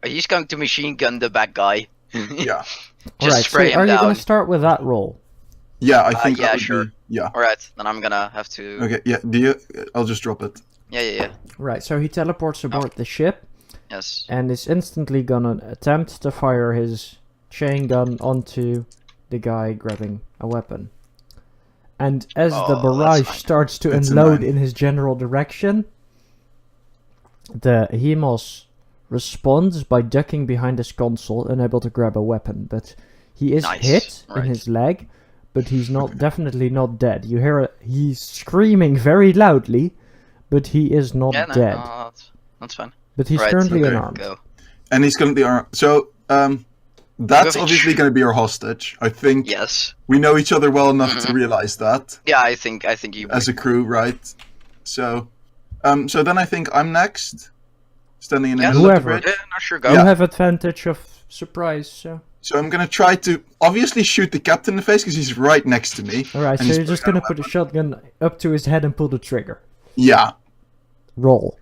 He's going to machine gun the back guy. Yeah. Just Alright, so spray him are you down. gonna start with that roll? Yeah, I think yeah, that would sure. be... Yeah. Alright, then I'm gonna have to. Okay, yeah, do you... I'll just drop it. Yeah. Right, so he teleports aboard the ship Yes. and is instantly gonna attempt to fire his chain gun onto the guy grabbing a weapon. And as the Oh, barrage that's fine. starts to It's a unload 9. in his general direction, the Hemos responds by ducking behind his console, unable to grab a weapon. But he is Nice, hit in right. his leg, but he's not definitely not dead. You hear he's screaming very loudly, but he is not Yeah, no, dead. no, that's fine. But he's Right, currently okay. unarmed. Go. And he's gonna be our... So, that's Go obviously ahead. gonna be our hostage. I think Yes. we know each other well enough Mm-hmm. to realize that. Yeah, I think you. As a crew, right? So, so then I think I'm next. Standing in the Yeah, middle of the whoever. bridge. Yeah, no, sure, You go. Yeah. have advantage of surprise, so... So I'm gonna try to obviously shoot the captain in the face because he's right next to me. Alright, so and he's you're just pulling gonna out a put a shotgun up to his head and pull the trigger. Yeah, Roll.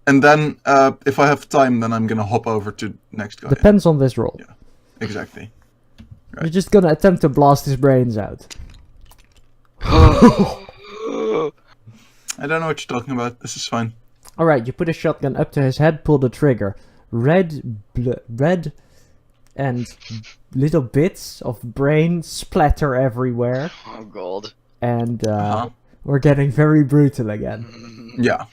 and then if I have time, then I'm gonna hop over to next guy. Depends on this roll. Yeah. Exactly. You're just gonna attempt to blast his brains out. I don't know what you're talking about. This is fine. Alright, you put a shotgun up to his head, pull the trigger. Red and little bits of brain splatter everywhere. Oh god. And Uh-huh. we're getting very brutal again. Yeah.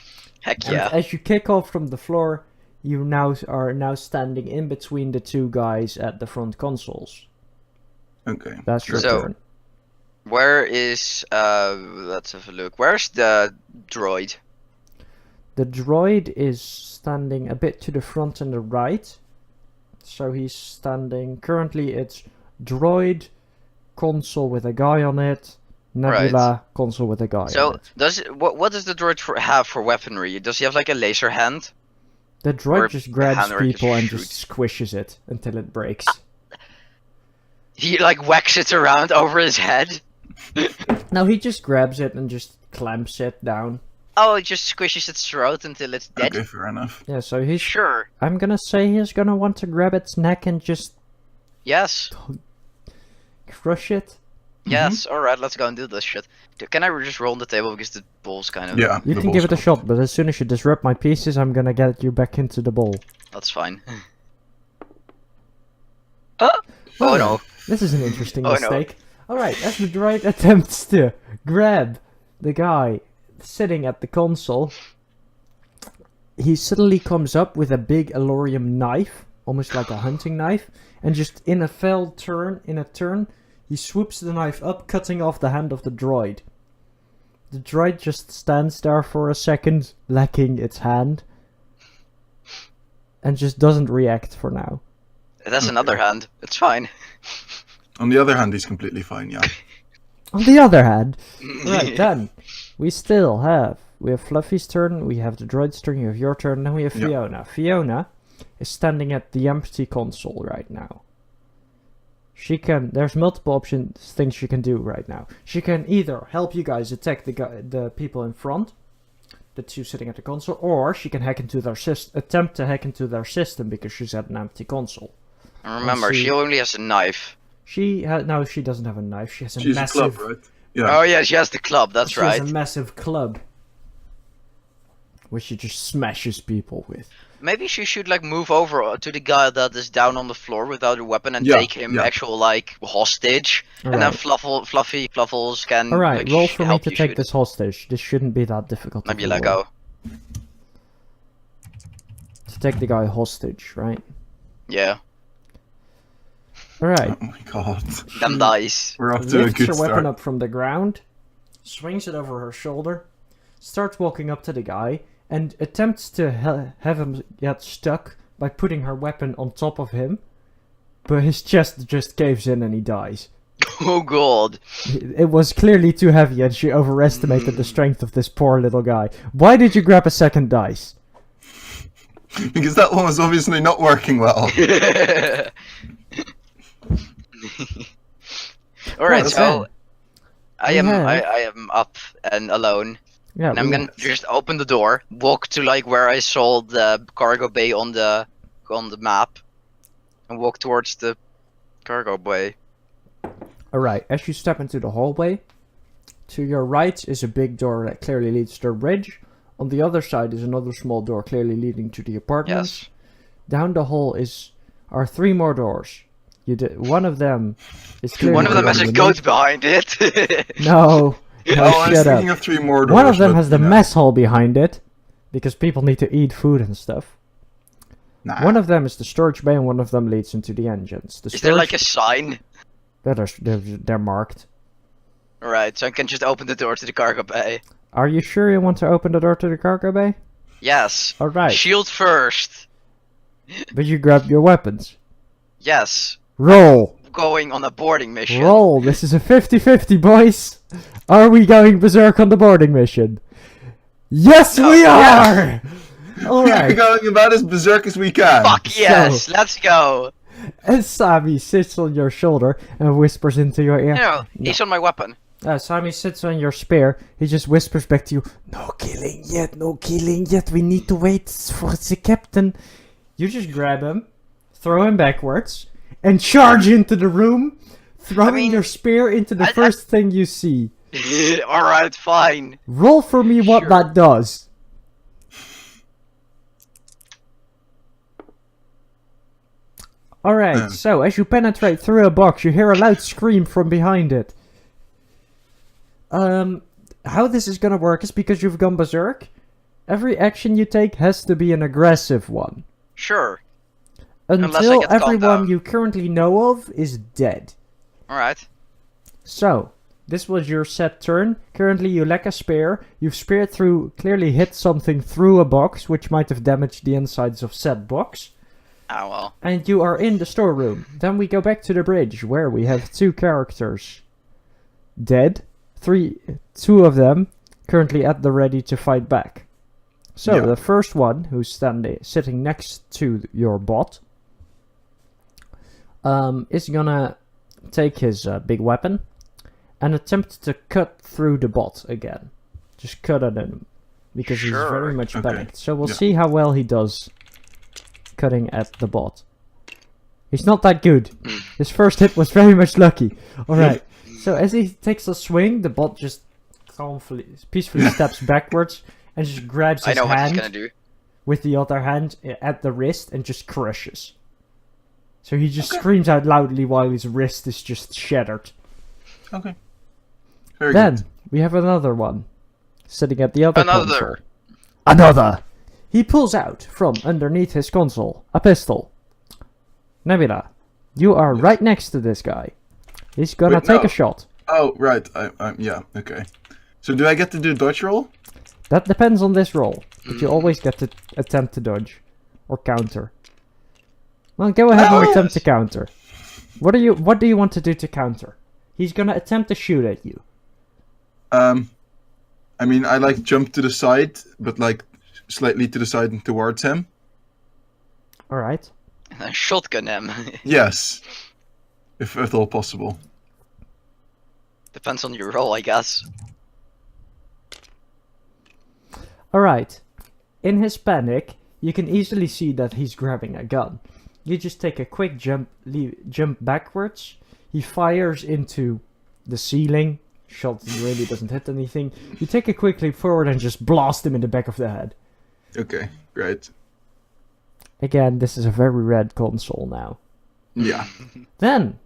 Heck And yeah. as you kick off from the floor, you are now standing in between the two guys at the front consoles. Okay. That's your So- turn. Where is let's have a look. Where's the droid? The droid is standing a bit to the front and the right. So he's standing... Currently it's droid, console with a guy on it, Nebula, console with a guy on So it. what does the droid have for weaponry? Does he have like a laser hand? The droid or just the grabs hand where it people and shoots? just squishes it until it breaks. He like whacks it around over his head. No, he just grabs it and just clamps it down. Oh, it just squishes its throat until it's dead. Okay, fair enough. Yeah, so he's... Sure. I'm gonna say he's gonna want to grab its neck and just Yes. crush it. Yes. All right. Let's go and do this shit. Can I just roll on the table because the ball's kind of. Yeah. You the can give it a ball's shot, but as soon as you disrupt my pieces, I'm gonna get you back into the bowl. That's fine. Oh no. This is an interesting Oh, no. mistake. Alright, as the droid attempts to grab the guy sitting at the console, he suddenly comes up with a big Elorium knife, almost like a hunting knife, and just in a turn, he swoops the knife up, cutting off the hand of the droid. The droid just stands there for a second, lacking its hand, and just doesn't react for now. That's another hand. It's fine. On the other hand, he's completely fine. Yeah. On the other hand, right then, we have Fluffy's turn, we have the droid's turn, you have your turn, and then we have Yeah. Fiona. Fiona is standing at the empty console right now. There's multiple things she can do right now. She can either help you guys attack the people in front, the two sitting at the console, or she can attempt to hack into their system because she's at an empty console. And remember, see. she only has a knife. She doesn't have a knife, she has a She's massive... a club, right? Yeah. Oh yeah, she has the club. That's She right. has a massive club, which she just smashes people with. Maybe she should like move over to the guy that is down on the floor without a weapon and Yeah, take him yeah. actual like hostage, and then Alright. Fluffles can. Alright, like, roll for me help to you take shoot. this hostage. This shouldn't be that difficult. Maybe of a let roll. go. To take the guy hostage, right? Yeah. Alright. Oh my god. Them dice. We're off to a Lifts good her weapon start. up from the ground, swings it over her shoulder, starts walking up to the guy, and attempts to have him get stuck by putting her weapon on top of him, but his chest just caves in and he dies. Oh god. It was clearly too heavy and she overestimated the strength of this poor little guy. Why did you grab a second dice? Because that one was obviously not working well. Alright, Well, so I we am have- I am up and alone. Yeah, And I'm we gonna have- just open the door, walk to like where I saw the cargo bay on the map, and walk towards the cargo bay. Alright, as you step into the hallway, to your right is a big door that clearly leads to the bridge. On the other side is another small door clearly leading to the apartments. Yes. Down the hall are 3 more doors. One of them is clearly One of them has a the goat behind it. No, no, Oh, I was shut up. thinking of 3 more doors. One of them but, has the you know, mess hall behind it, because people need to eat food and stuff. Nah. One of them is the storage bay, and one of them leads into the engines. The Is there like a storage- sign? They're marked. Alright, so I can just open the door to the cargo bay. Are you sure you want to open the door to the cargo bay? Yes. Alright, Shield first. but you grabbed your weapons. Yes. Roll! Going on a boarding mission. Roll! This is a 50-50, boys! Are we going berserk on the boarding mission? Yes, No, we yes. are! We're Alright, going about as berserk as we can. Fuck yes, let's go. and Sami sits on your shoulder and whispers into your ear. No, he's on my weapon. Sami sits on your spear. He just whispers back to you, no killing yet, we need to wait for the captain. You just grab him, throw him backwards, and charge into the room, throwing your spear into the first thing you see. Alright, fine. Roll for me what Sure. that does. Alright, so as you penetrate through a box, you hear a loud scream from behind it. How this is gonna work is because you've gone berserk. Every action you take has to be an aggressive one. Sure. Unless I Until get calmed everyone down. you currently know of is dead. Alright. So, this was your set turn. Currently you lack a spear. You've speared through, clearly hit something through a box, which might have damaged the insides of said box. Ah well. And you are in the storeroom. Then we go back to the bridge, where we have 2 characters dead. 2 of them currently at the ready to fight back. So, Yeah. the first one, who's sitting next to your bot, is gonna take his big weapon and attempt to cut through the bot again. Just cut at him, because he's Sure. very much Okay. panicked. So we'll Yeah. see how well he does cutting at the bot. He's not that good. His first hit was very much lucky. Alright, so as he takes a swing, the bot just peacefully steps backwards and just grabs I his know what he's hand gonna do. with the other hand at the wrist and just crushes. So he just screams out loudly while his wrist is just shattered. Okay. Very Then good. we have another one sitting at the other console. Another. Another! He pulls out from underneath his console a pistol. Nebula, you are right next to this guy. He's gonna Wait, take no. a shot. Oh, right. Yeah, okay. So do I get to do dodge roll? That depends on this roll, but you always get to attempt to dodge or counter. Well, go ahead and attempt to counter. What do you want to do to counter? He's gonna attempt to shoot at you. I mean, I like jump to the side, but like slightly to the side and towards him. All right. And then shotgun him. Yes. If at all possible. Depends on your role, I guess. All right. In his panic, you can easily see that he's grabbing a gun. You just take a quick jump backwards. He fires into the ceiling. Shot really doesn't hit anything. You take a quick leap forward and just blast him in the back of the head. Okay, great. Again, this is a very red console now. Yeah. Then,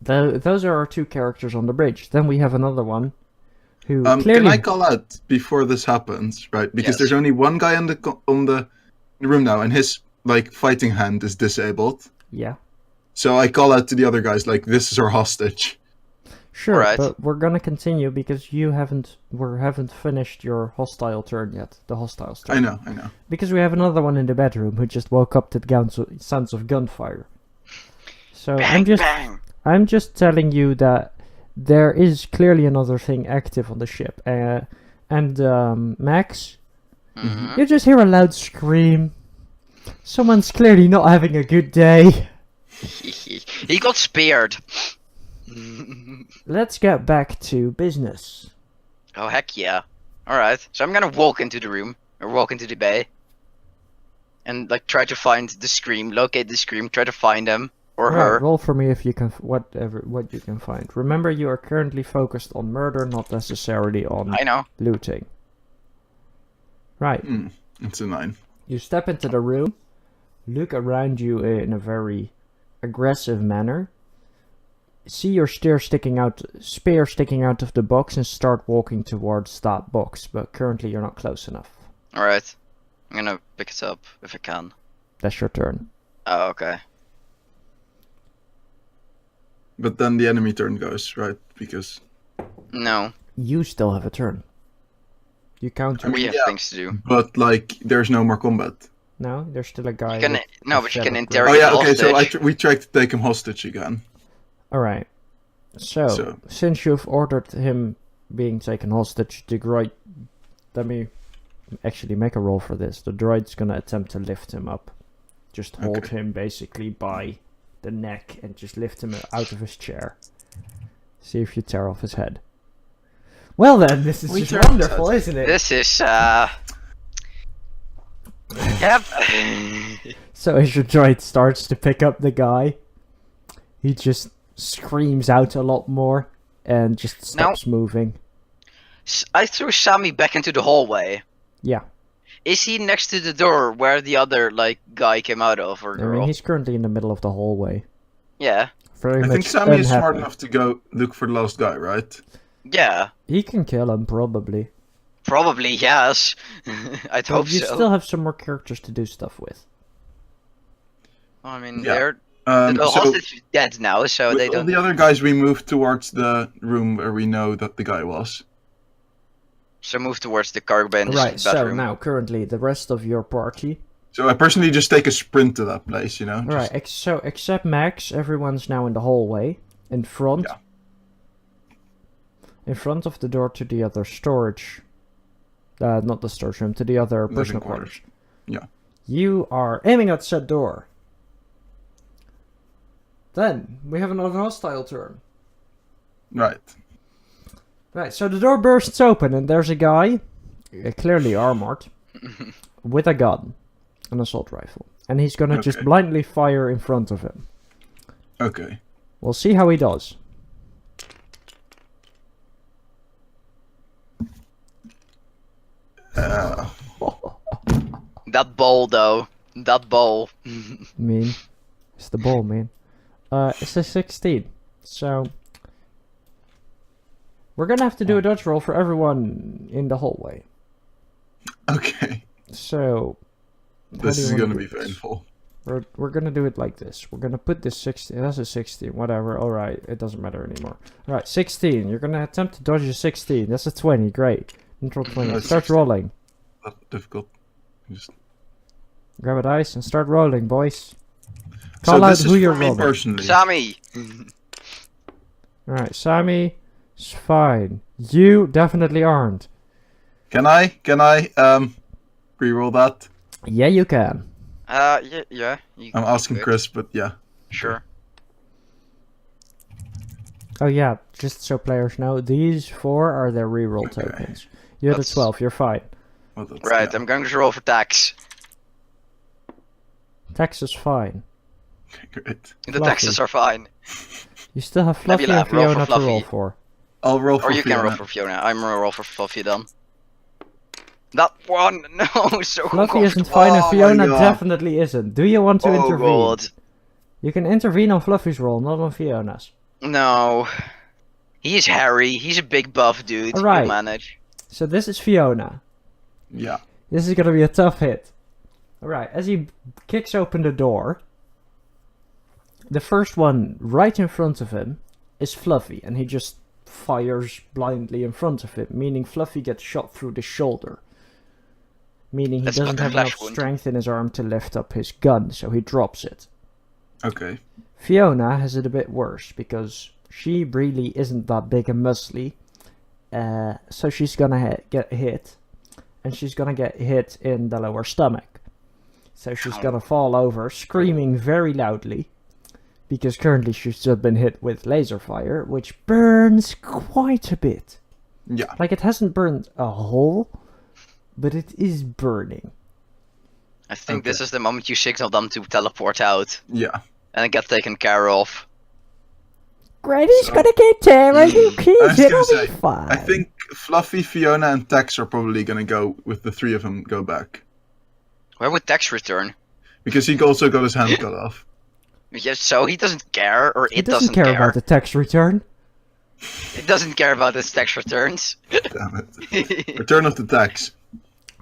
those are our 2 characters on the bridge. Then we have another one who Can clearly... I call out before this happens, right? Because Yes. there's only one guy on the room now, and his like fighting hand is disabled. Yeah, So I call out to the other guys like, "This is our hostage." sure, Alright. but we're gonna continue because you haven't finished your hostile turn yet. The hostiles turn. I know. Because we have another one in the bedroom who just woke up to the sounds of gunfire. So Bang, bang. I'm just telling you that there is clearly another thing active on the ship. And Max, Mhm. You just hear a loud scream. Someone's clearly not having a good day. He got speared. Let's get back to business. Oh heck yeah! All right, so I'm gonna walk into the room or walk into the bay, and like try to find the scream, locate the scream, try to find him or Right, her. roll for me if you can, what you can find. Remember, you are currently focused on murder, not necessarily on I know. looting. Right, It's a 9. you step into the room, look around you in a very aggressive manner, see your spear sticking out of the box, and start walking towards that box. But currently, you're not close enough. All right, I'm gonna pick it up if I can. That's your turn. Oh okay. But then the enemy turn goes, right? Because No, You still have a turn. You counter. we have yeah. things to do. but like there's no more combat. No, there's still a guy. You can with no, a but you shed can of interrogate Oh yeah, okay. So hostage. we tried to take him hostage again. Alright. So, since you've ordered him being taken hostage, the droid... Let me actually make a roll for this. The droid's gonna attempt to lift him up. Just hold Okay. him basically by the neck and just lift him out of his chair. See if you tear off his head. Well then, this is We just tear off his wonderful, head. isn't it? This is Yep. So as your droid starts to pick up the guy, he just screams out a lot more and just stops moving. I threw Sammy back into the hallway. Yeah, Is he next to the door where the other like guy came out of, or I girl? mean, he's currently in the middle of the hallway. Yeah. Very I much think Sammy is smart unhappy. enough to go look for the last guy, right? Yeah. He can kill him, probably. Probably yes. I'd But hope you so. still have some more characters to do stuff with. I mean, Yeah. they're the So hostage is dead now, so with they all don't. the other guys, we moved towards the room where we know that the guy was. So move towards the cargo bay in the Right, so bedroom. now, currently, the rest of your party... So I personally just take a sprint to that place, you know. Alright, so except Max, everyone's now in the hallway. In front. Yeah. In front of the door to the other storage... not the storage room, to the other Living personal quarters. quarters. Yeah. You are aiming at said door. Then, we have another hostile turn. Right. Right, so the door bursts open and there's a guy, clearly armored, with a gun, an assault rifle. And he's gonna just Okay. blindly fire in front of him. Okay. We'll see how he does. That bowl, though. That bowl. Mean. It's the ball, man. It's a 16. So... We're gonna have to do a dodge roll for everyone in the hallway. Okay. So... how This do you is wanna gonna do be this? painful. We're gonna do it like this. We're gonna put this 16. That's a 16. Whatever. Alright. It doesn't matter anymore. Alright, 16. You're gonna attempt to dodge a 16. That's a 20. Great. Neutral 20. That's Start 16. rolling. That's difficult. Just... Grab a dice and start rolling, boys. So Call out this is who you're for me rolling. personally. Sammy. Alright, Sammy. It's fine. You definitely aren't. Can I re-roll that? Yeah, you can. Yeah. You I'm asking could. Chris, but yeah. Sure. Oh yeah, just so players know, these 4 are their reroll Okay. tokens. You had a That's- 12, you're fine. Well, that's, Right, yeah. I'm going to roll for tax. Tex is fine. Okay, great. The Fluffy. taxes are fine. You still have Fluffy Nebula, and roll for Fiona to roll Fluffy. for. I'll roll for Or you can roll Fiona. for Fiona. I'm gonna roll for Fluffy then. That one, no, so Fluffy isn't uncomfortable. fine and Oh my Fiona God. definitely isn't. Do you want to Oh intervene? god. You can intervene on Fluffy's roll, not on Fiona's. No. He's hairy. He's a big buff dude. Alright. He'll manage. So this is Fiona. Yeah. This is gonna be a tough hit. Alright, as he kicks open the door, the first one right in front of him is Fluffy, and he just fires blindly in front of him, meaning Fluffy gets shot through the shoulder. Meaning he That's doesn't not a have flash enough wound. strength in his arm to lift up his gun, so he drops it. Okay. Fiona has it a bit worse, because she really isn't that big and muscly, so she's gonna get hit, and she's gonna get hit in the lower stomach. So she's gonna fall over, screaming very loudly, because currently she's just been hit with laser fire, which burns quite a bit. Yeah. Like, it hasn't burned a hole, but it is burning. I think this is the moment you signal them to teleport out Yeah. and get taken care of. Granny's gonna get Tara, you I kids, was it'll gonna be say, fine. I think Fluffy, Fiona, and Tex are probably gonna go with the three of them go back. Where would Tex return? Because he also got his hand cut off. Yes, so he doesn't care, or He it doesn't care about the text return. It doesn't care about his Tex returns. Damn it. Return of the Tex.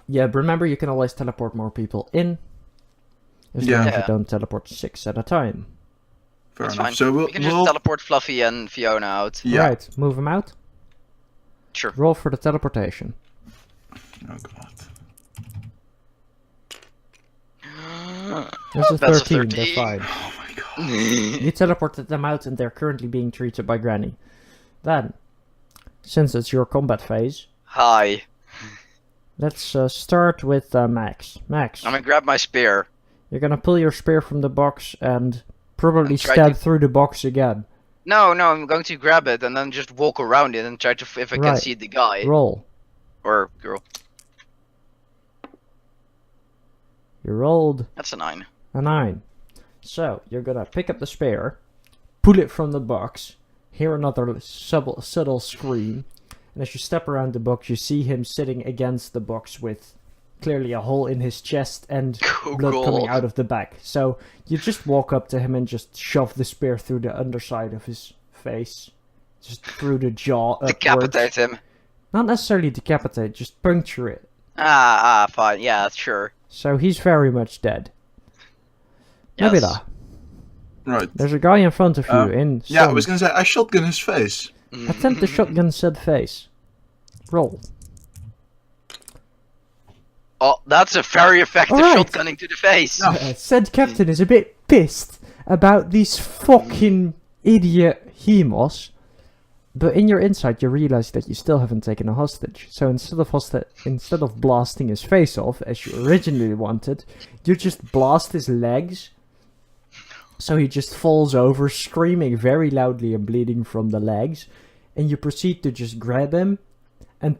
Yeah, remember you can always teleport more people in. As long as you don't teleport 6 at a time. Fair That's enough. fine. So We can just teleport Fluffy and Fiona out. Yeah. Right, move them out. Sure. Roll for the teleportation. Oh god. That's a That's a 13, they're 13. fine. Oh my god. You teleported them out and they're currently being treated by Granny. Then, since it's your combat phase, Hi. let's start with Max. Max, I'm gonna grab my spear. you're gonna pull your spear from the box and probably And try stab to- through the box again. No, I'm going to grab it and then just walk around it and try to if I can Right. see the guy Roll. or girl. You rolled That's a 9. a 9. So, you're gonna pick up the spear, pull it from the box, hear another subtle scream, and as you step around the box, you see him sitting against the box with clearly a hole in his chest and Oh, blood coming God. out of the back. So, you just walk up to him and just shove the spear through the underside of his face, just through the jaw upwards. Decapitate him. Not necessarily decapitate, just puncture it. Fine. Yeah, sure. So, he's very much dead. Yes. Nebula, Right. there's a guy in front of you in Yeah, I sun. was gonna say, I shotgun his face. Attempt the shotgun said face. Roll. Oh, that's a very effective Alright. shotgunning to the face. No. Said captain is a bit pissed about these fucking idiot Hemos. But in your insight, you realize that you still haven't taken a hostage. So instead of blasting his face off, as you originally wanted, you just blast his legs. So he just falls over, screaming very loudly and bleeding from the legs. And you proceed to just grab him and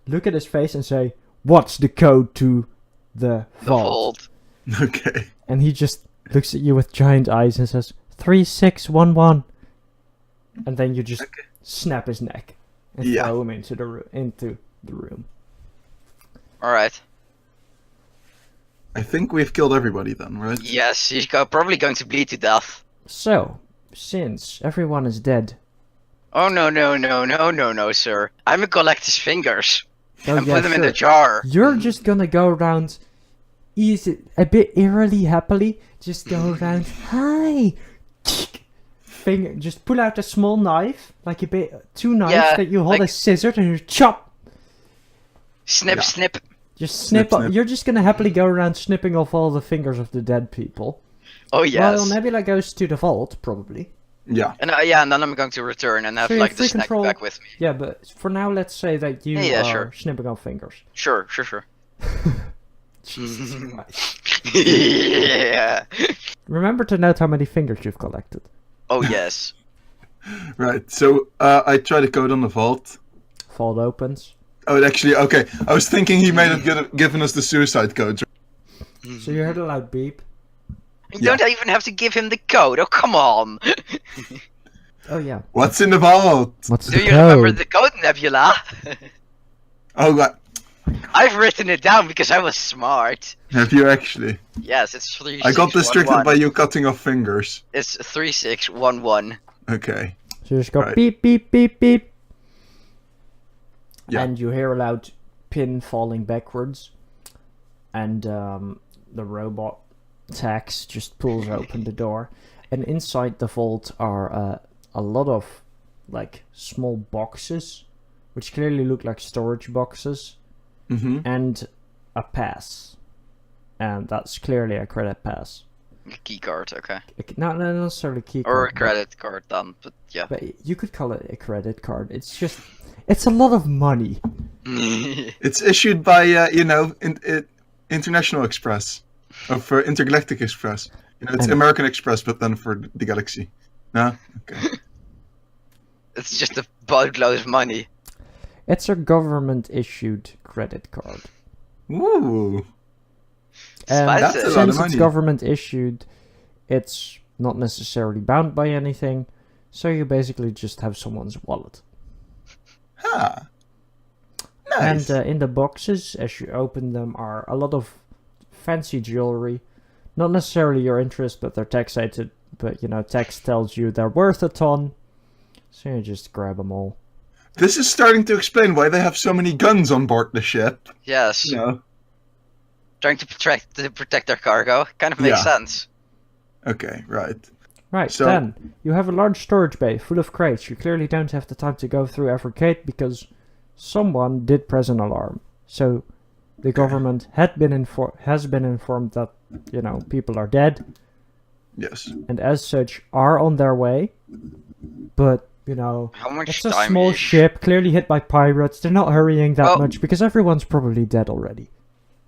look at his face and say, "What's the code to the The vault?" vault. Okay. And he just looks at you with giant eyes and says, 3611. And then you just snap his neck and Yeah. throw him into the room. Alright. I think we've killed everybody then, right? Yes, he's probably going to bleed to death. So, since everyone is dead, Oh no, sir. I'm gonna collect his fingers oh, and yeah, put them in sure. the jar. You're just gonna go around easy, a bit eerily, happily, just go around, hi, finger, just pull out a small knife, like two knives Yeah, that you hold like- as scissors and you chop. Snip, Yeah. snip. Just Snip, snip. snip. You're just gonna happily go around snipping off all the fingers of the dead people. Oh yes. While Nebula goes to the vault, probably. Yeah. And yeah, and then I'm going to return and have So you like the free snack control- back with me. Yeah, but for now, let's say that you Yeah, are sure. snipping off fingers. Sure. Jesus Christ. Yeah. Remember to note how many fingers you've collected. Oh yes. Right. So I try the code on the vault. Vault opens. Oh, it actually, okay. I was thinking he may have given us the suicide code. So you heard a loud beep. You don't even have to give him the code. Oh come on. Oh yeah. What's in the vault? What's Do you remember the code, Nebula? Oh, God. I've written it down because I was smart. Have you actually? Yes, it's 3611. I got distracted by you cutting off fingers. It's 3611. Okay. So you just go Right. beep beep beep beep. Yeah. And you hear a loud pin falling backwards. And the robot Tax just pulls open the door. And inside the vault are a lot of like small boxes, which clearly look like storage boxes, Mm-hmm. and a pass. And that's clearly a credit pass. Key card, okay. Not necessarily key Or a card, credit card then, but yeah. but you could call it a credit card. It's just, It's a lot of money. It's issued by, International Express. Or for Intergalactic Express. It's And- American Express, but then for the galaxy. No? Okay. It's just a boatload of money. It's a government-issued credit card. Ooh. And That's a lot of since it's money. government-issued, it's not necessarily bound by anything, so you basically just have someone's wallet. Ha. Nice. And in the boxes, as you open them, are a lot of fancy jewelry. Not necessarily your interest, but they're taxated. But, tax tells you they're worth a ton. So you just grab them all. This is starting to explain why they have so many guns on board the ship. Yes. Trying to protect their cargo. Kind of makes Yeah. sense. Okay, right. Right, So- then, you have a large storage bay full of crates. You clearly don't have the time to go through every crate because someone did press an alarm. So, the government has been informed that, people are dead, Yes. and as such are on their way. But, How much it's a time small is... ship, clearly hit by pirates. They're not hurrying that Well- much because everyone's probably dead already.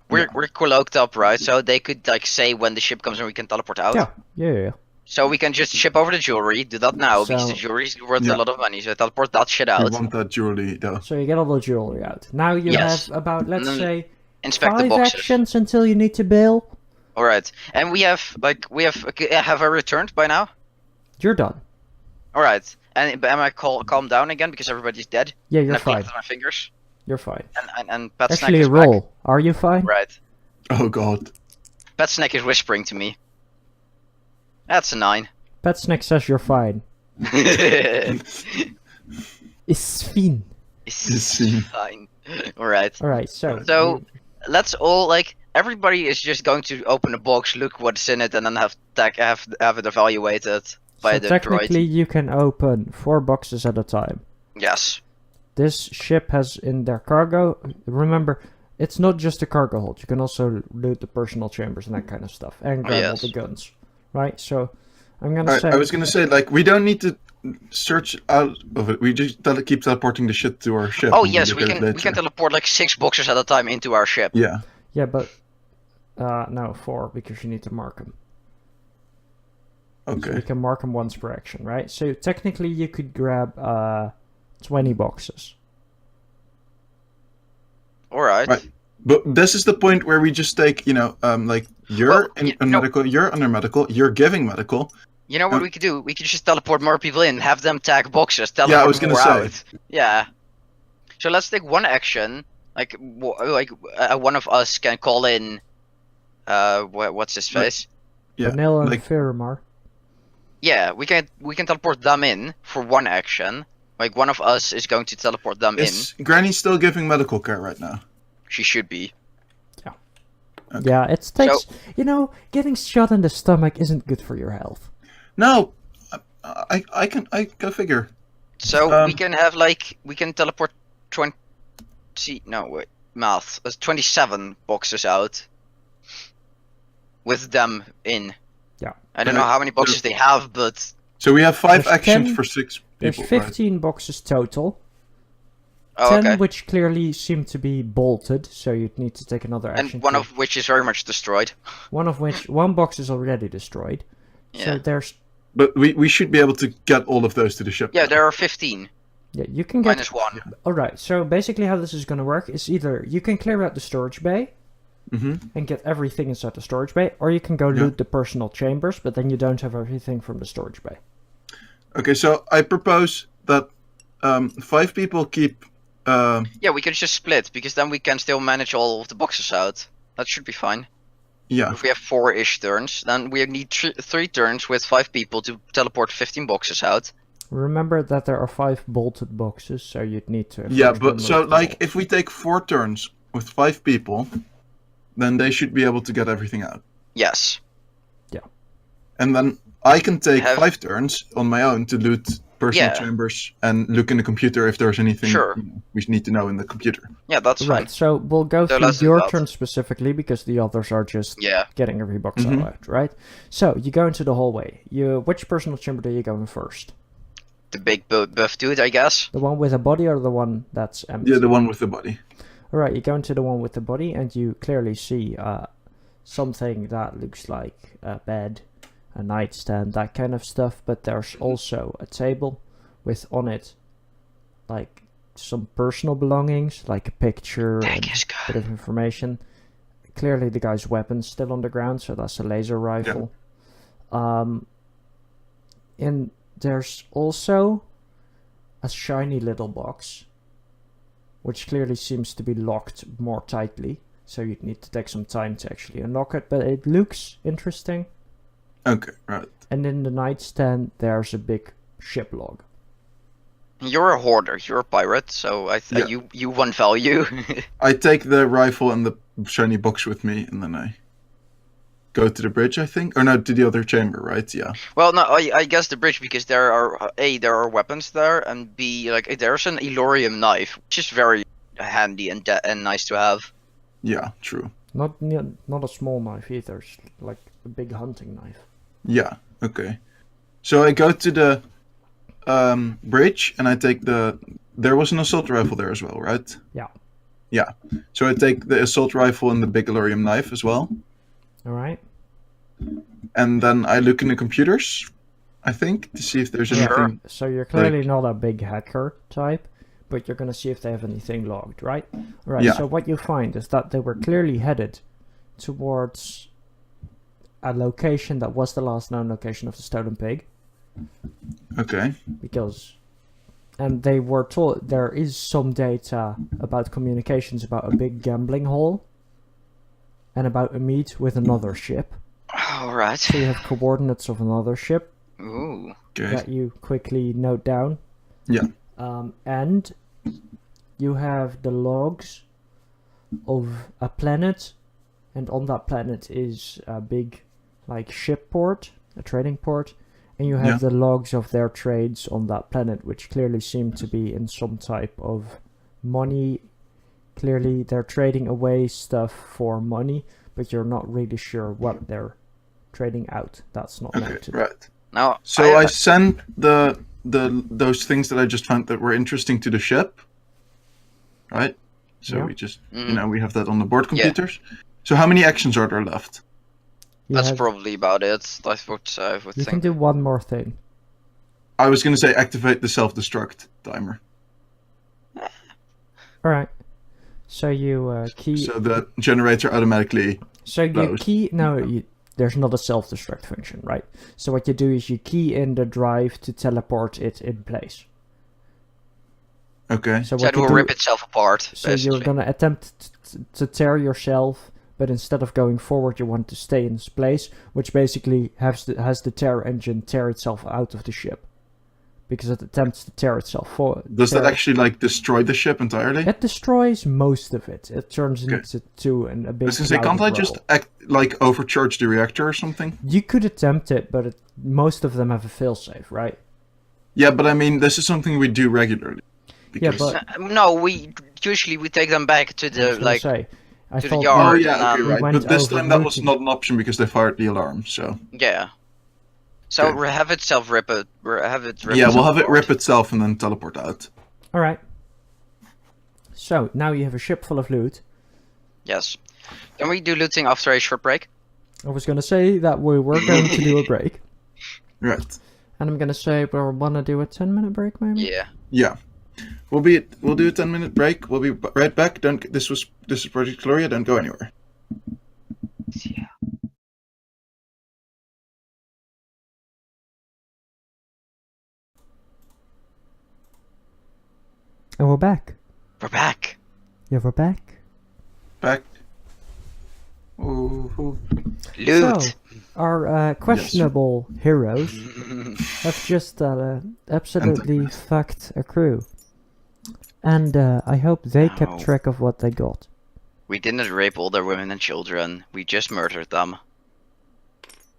We're cloaked up, right? So they could say when the ship comes and we can teleport out. Yeah. So we can just ship over the jewelry. Do that now because So- the jewelry is worth Yeah. a lot of money. So teleport that shit We out. want that jewelry, though. So you get all the jewelry out. Now you Yes. have about, let's then say, Inspect the 5 boxes. actions until you need to bail. All right, and we have I returned by now? You're done. All right, and am I calm down again because everybody's dead? Yeah, And you're I fine. clicked my fingers. You're fine. And Pet Snack Actually, is roll. back. Are you fine? Right. Oh god. Pet Snack is whispering to me. That's a 9. Pet Snack says you're fine. It's fine. It's fine. All right. Alright, so. So let's all everybody is just going to open a box, look what's in it, and then have it evaluated by So the technically, droid. you can open 4 boxes at a time. Yes. This ship has in their cargo. Remember, it's not just a cargo hold. You can also loot the personal chambers and that kind of stuff, and grab all yes. the guns. Right. So, I'm gonna Alright, say. I was gonna say, we don't need to search out of it. We just keep teleporting the shit to our ship. Oh and yes, look we at it can we later. can teleport 6 boxes at a time into our ship. Yeah. Yeah, but no, 4 because you need to mark them. So you Okay. can mark them once per action, right? So technically, you could grab 20 boxes. All right. Right. But this is the point where we just take, you're Well, in medical, you're under medical, you're giving medical. You know what we could do? We could just teleport more people in, have them tag boxes, teleport Yeah, I was gonna more say. out. Yeah. So let's take one action. One of us can call in. What's his face? Yeah. Vanilla and like- Ferrimar. Yeah, we can teleport them in for one action. Like one of us is going to teleport them Is Granny still giving medical care right now? in. She should be. Okay. Yeah, it takes. Getting shot in the stomach isn't good for your health. No, I can figure. So we can have we can teleport 20. No wait, math. 27 boxes out. With them in. Yeah. I don't know how many boxes they have, but So we have 5 There's actions 10 for 6 There's people, right? 15 boxes total. oh 10 okay. which clearly seem to be bolted, so you'd need to take another And action. one to- of which is very much destroyed. one box is already destroyed. Yeah. So there's But we should be able to get all of those to the ship. Yeah, there are 15 you can get minus 1. Alright, so basically how this is gonna work is either you can clear out the storage bay Mm-hmm. and get everything inside the storage bay, or you can go Yeah. loot the personal chambers, but then you don't have everything from the storage bay. Okay, so I propose that 5 people keep. Yeah, we could just split because then we can still manage all of the boxes out. That should be fine. Yeah. If we have 4-ish turns, then we need 3 turns with 5 people to teleport 15 boxes out. Remember that there are 5 bolted boxes, so you'd need to. Yeah, first but remove so the bolt. if we take 4 turns with 5 people, then they should be able to get everything out. Yes. And then I can take Have- 5 turns on my own to loot personal Yeah. chambers and look in the computer if there's anything Sure. we need to know in the computer. Yeah, that's fine. Right, so we'll go So through let's do your that. turn specifically because the others are just Yeah. getting every box Mhm. out, right? So you go into the hallway. Which personal chamber do you go in first? the big buff dude, I guess. The one with a body or the one that's empty? Yeah, the one with the body. Alright, you go into the one with the body and you clearly see something that looks like a bed, a nightstand, that kind of stuff, but there's also a table with on it like some personal belongings, like a picture and a bit of information. Clearly the guy's weapon's still on the ground, so that's a laser rifle. And there's also a shiny little box, which clearly seems to be locked more tightly, so you'd need to take some time to actually unlock it, but it looks interesting. Okay, right. And in the nightstand there's a big ship log. You're a hoarder. You're a pirate, so you want value. I take the rifle and the shiny box with me, and then I go to the bridge, I think, or no, to the other chamber, right? Yeah. Well, no, I guess the bridge, because there are weapons there, and B, like there's an Eloria knife, which is very handy and nice to have. Yeah, true. Not a small knife either, it's like a big hunting knife. Yeah. Okay. So I go to the bridge, and I take there was an assault rifle there as well, right? Yeah. Yeah. So I take the assault rifle and the big Elorium knife as well. Alright. And then I look in the computers, I think, to see if there's anything. So you're clearly not a big hacker type, but you're gonna see if they have anything logged, right? Right. Yeah. So what you find is that they were clearly headed towards a location that was the last known location of the stolen pig. Okay. And they were told there is some data about communications about a big gambling hall and about a meet with another ship. Alright. So you have coordinates of another ship Ooh. Okay. that you quickly note down. Yeah. And you have the logs of a planet, and on that planet is a big like ship port, a trading port, and you have the logs of their trades on that planet, which clearly seem to be in some type of money. Clearly they're trading away stuff for money, but you're not really sure what they're trading out. That's not Okay. noted. Right. Now, So I sent those things that I just found that were interesting to the ship. Right. So Yeah. we just we have that on the board Yeah. computers. So how many actions are there left? that's probably about it. That's what I would You think. can do one more thing. I was gonna say activate the self-destruct timer. Alright. So you key... So the generator automatically. So you closed. key... No, there's not a self-destruct function, right? So what you do is you key in the drive to teleport it in place. Okay. So So what it you will do... rip itself apart. So basically. you're gonna attempt to tear yourself, but instead of going forward, you want to stay in its place, which basically has the tear engine tear itself out of the ship, because it attempts to tear itself forward. Does that actually like destroy the ship entirely? It destroys most of it. It turns Okay. into a big. I was gonna say, cloud can't of I just rubble. like overcharge the reactor or something? You could attempt it, but most of them have a failsafe, right? Yeah, but I mean, this is something we do regularly. Yeah, Because... but No, we usually take them back to I was the gonna like. say, I to the thought yard. Oh Alright, yeah, okay, we right. went But this over time that was looting. not an option because they fired the alarm. So Yeah. So Okay. have it rip it. Have it rip yeah, we'll itself have it apart. rip itself and then teleport out. All right. So now you have a ship full of loot. Yes. Can we do looting after a short break? I was gonna say that we were going to do a break, Right. and I'm gonna say we wanna do a 10-minute break, maybe. Yeah. Yeah. We'll do a 10-minute break. We'll be right back. This is Project Eloria. Don't go anywhere. Yeah. And we're back. We're back. Yeah, we're back. Back. Ooh. Loot. So, our questionable heroes have just absolutely fucked a crew. And I hope they kept No. track of what they got. We didn't rape all their women and children. We just murdered them.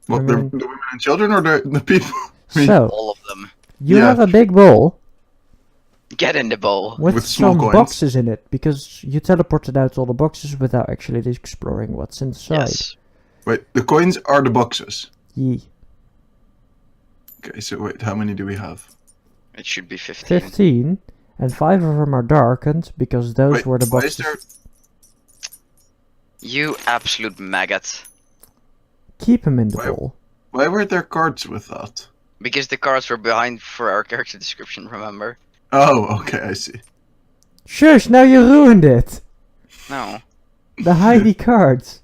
What, I the mean- women and children or the people? I mean, So, All of them. you Yeah. have a big bowl Get in the bowl. with small some coins. boxes in it, because you teleported out all the boxes without actually exploring what's inside. Yes. wait, the coins are the boxes. Yee. Okay, so wait, how many do we have? It should be 15. 15, and 5 of them are darkened because those Wait, were the why is boxes. there... You absolute maggot. Keep him in the Why- bowl. Why were there cards with that? Because the cards were behind for our character description, remember? Oh, okay, I see. Shush! Now you ruined it. No. The Heidi cards.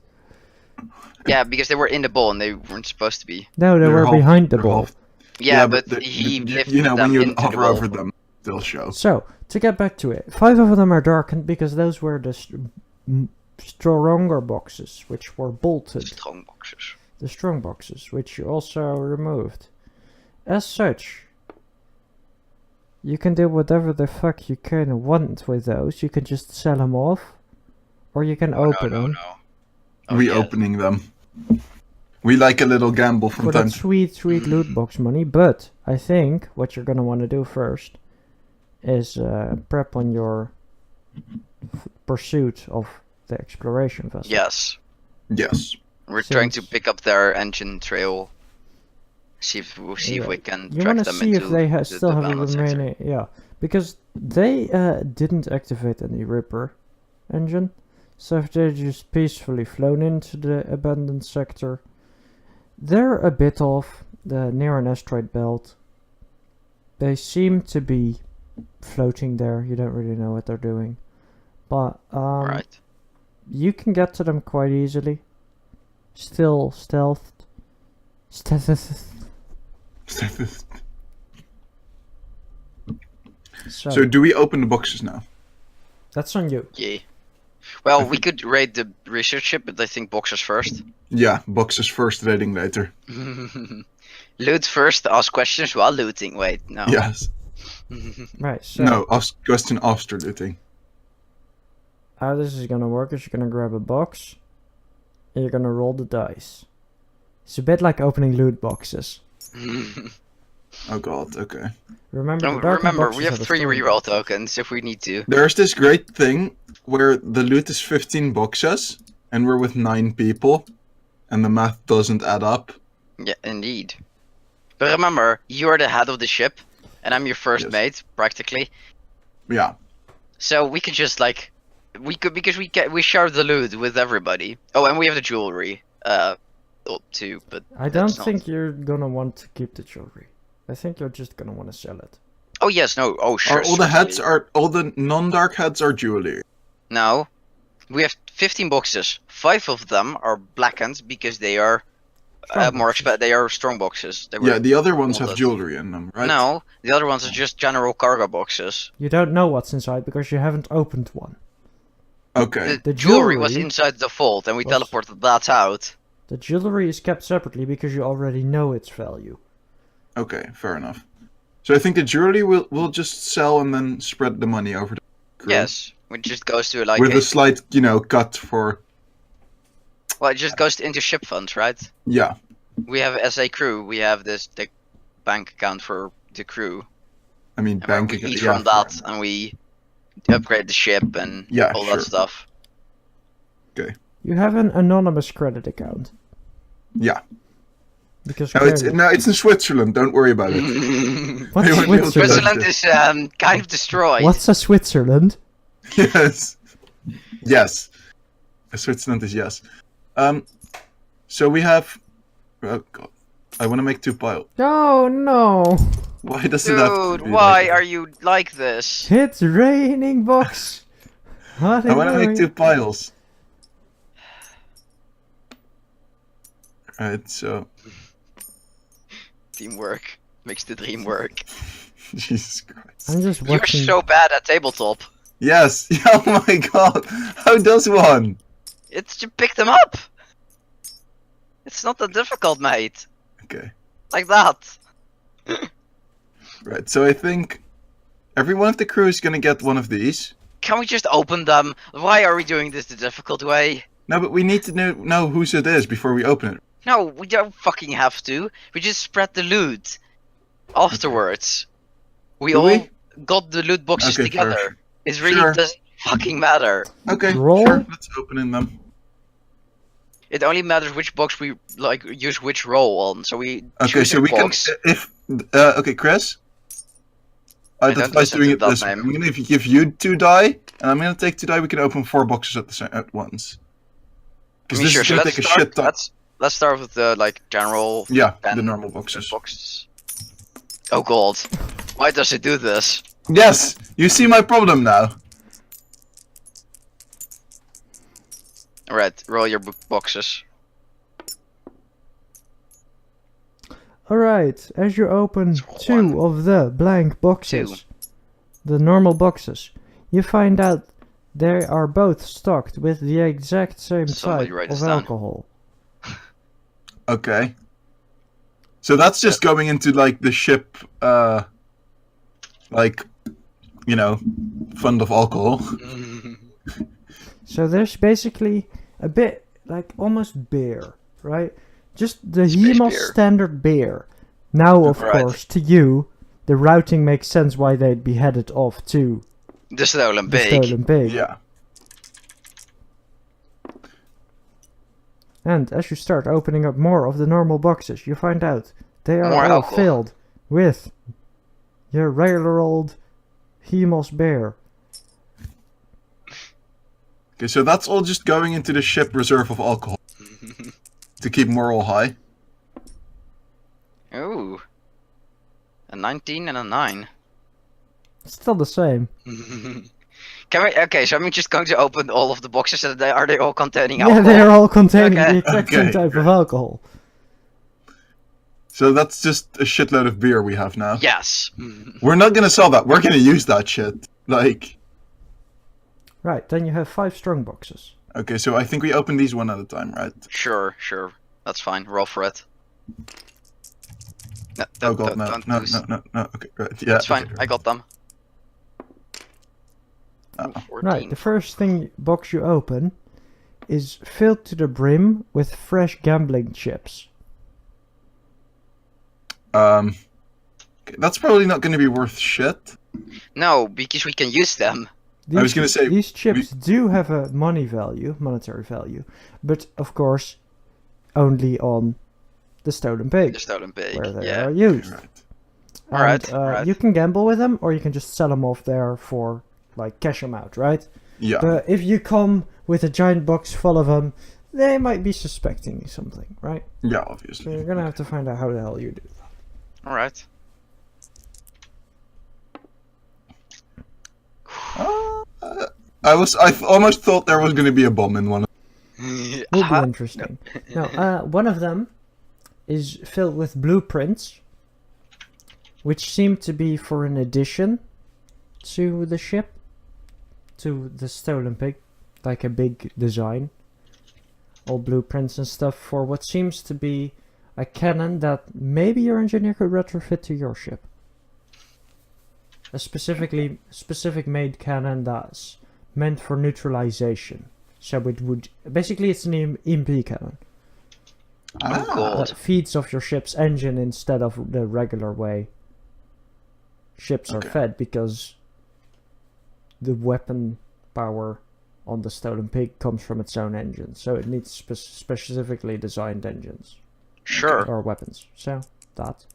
Yeah, because they were in the bowl and they weren't supposed to be. No, they They're were half- behind the they're bowl. half- Yeah, but the- he the- lifted you know, them when you into the hover bowl. over them, they'll show. So, to get back to it, 5 of them are darkened because those were the stronger boxes, which were bolted. Strong boxes. The strong boxes, which you also removed. As such, you can do whatever the fuck you kind of want with those. You can just sell them off, or you can open them No. Oh, Reopening them. We like a little gamble from for time that sweet, sweet loot box money. But I think what you're gonna want to do first is prep on your pursuit of the exploration vessel. Yes. Yes. We're trying to Since- pick up their engine trail. See if Yeah. we can You track want to them see into if they the still have a abandoned sector. remaining. Yeah, because they didn't activate any Ripper engine, so if they're just peacefully flown into the abandoned sector, they're a bit off near an asteroid belt. They seem to be floating there. You don't really know what they're doing, but Right. you can get to them quite easily. Still stealthed. So do we open the boxes now? That's on you. Yeah. Well, we could raid the research ship, but I think boxes first. Yeah, boxes first, raiding later. Loot first, ask questions while looting. Wait, no. Yes. Right, so No, ask question after looting. how this is gonna work is you're gonna grab a box and you're gonna roll the dice. It's a bit like opening loot boxes. Oh god, okay. Remember, the No, darkened remember, boxes we have are the 3 story reroll boxes. tokens if we need to. There's this great thing where the loot is 15 boxes, and we're with 9 people, and the math doesn't add up. Yeah, indeed. But remember, you're the head of the ship, and I'm your first Yes. mate, practically. Yeah. So we could just like, because we share the loot with everybody. Oh, and we have the jewelry, too. But I don't that's not- think you're gonna want to keep the jewelry. I think you're just gonna want to sell it. Oh yes, no. Oh sure. Are all the heads certainly. all the non-dark heads are jewelry? No, we have 15 boxes. 5 of them are blackened because they are Strong more boxes. They are strong boxes. They were Yeah, the other ones have molded. jewelry in them, right? No, the other ones are just general cargo boxes. You don't know what's inside because you haven't opened one. Okay. The jewelry was jewelry inside the vault, and we was- teleported that out. The jewelry is kept separately because you already know its value. Okay, fair enough. So I think the jewelry we'll just sell and then spread the money over the crew. Yes, it just goes to like With a slight, cut for... well, it just goes into ship funds, right? Yeah. We have as a crew, we have the bank account for the crew, I mean, and where bank we account, eat yeah, from that, and we upgrade the ship and Yeah, all sure. that stuff. You have an anonymous credit account Yeah. because No, it's in Switzerland. Don't worry about it. what's They won't be able to Switzerland? Switzerland is kind of destroyed. What's a Switzerland? Yes. Yes. Switzerland is yes. So we have... Oh god. I want to make 2 piles. Oh no! Why does it have to Dude, be why like are you like this? It's raining, box. What I want to make 2 piles. Right, so... Teamwork makes the dream work. Jesus Christ. I'm just You're watching. so bad at tabletop. Yes! Oh my god! How does one? It's to pick them up. It's not that difficult, mate. Okay. Like that. Right, so I think... Every one of the crew is gonna get one of these. Can we just open them? Why are we doing this the difficult way? No, but we need to know whose it is before we open it. No, we don't fucking have to. We just spread the loot. Afterwards. We Do all we? got the loot boxes Okay, together. sure. It really Sure. doesn't fucking matter. Okay, Roll. sure, let's open in them. It only matters which box we like use which roll on. So we Okay, choose so a we can... box. Okay, Chris? I that's don't why listen doing to it that this way. name. I'm gonna give you 2 die, and I'm gonna take 2 die. We can open 4 boxes at once. Because this is gonna take a shit ton. Let's start with the like general. Yeah, 10 the normal boxes. boxes. Oh god, why does it do this? Yes, you see my problem now. Alright, roll your boxes. Alright, as you open It's 2 one. of the blank boxes, the normal boxes, you find out they are both stocked with the exact same Somebody type write this of down. alcohol. Okay. So that's just going into like the ship, like, you know, fund of alcohol. So there's basically a bit like almost beer, right? Just the Space Hemos beer. standard beer. Now, of Right. course, to you, the routing makes sense why they'd be headed off to The stolen the pig. Stolen Pig. Yeah. And as you start opening up more of the normal boxes, you find out they are More all alcohol. filled with your regular old Hemos beer. Okay, so that's all just going into the ship reserve of alcohol to keep morale high. Ooh. A 19 and a 9. Still the same. Can we? Okay, so I'm just going to open all of the boxes. And are they all containing Yeah, alcohol? they are all containing Okay. the exact same Okay, type great. of alcohol. So that's just a shitload of beer we have now. Yes. We're not gonna sell that. We're gonna use that shit. Like, Right, then you have 5 strong boxes. okay, so I think we open these one at a time, right? Sure. That's fine. Roll for it. No, Oh god, no, don't no, lose. no. Okay, right. Yeah, It's fine. okay, I got them. Oh. Ooh, 14. Right, the first box you open is filled to the brim with fresh gambling chips. Okay, that's probably not gonna be worth shit. No, because we can use them. I was gonna say, these chips do have a monetary value, but of course only on the Stolen Pig, The stolen pig. where they Yeah. are used. Right. And, Alright. you can gamble with them, or you can just sell them off there for like cash them out, right? Yeah. But if you come with a giant box full of them, they might be suspecting something, right? Yeah, So obviously. you're gonna have to find out how the hell you do. All right. I almost thought there was gonna be a bomb in one. Will Uh-huh. be interesting. Now, one of them is filled with blueprints, which seem to be for an addition to the ship, to the Stolen Pig, like a big design. All blueprints and stuff for what seems to be a cannon that maybe your engineer could retrofit to your ship. A specific made cannon that's meant for neutralization. So it would basically it's an EMP cannon Oh god. that feeds off your ship's engine instead of the regular way ships are Okay. fed, because the weapon power on the Stolen Pig comes from its own engine, so it needs specifically designed engines Sure. or weapons. So that.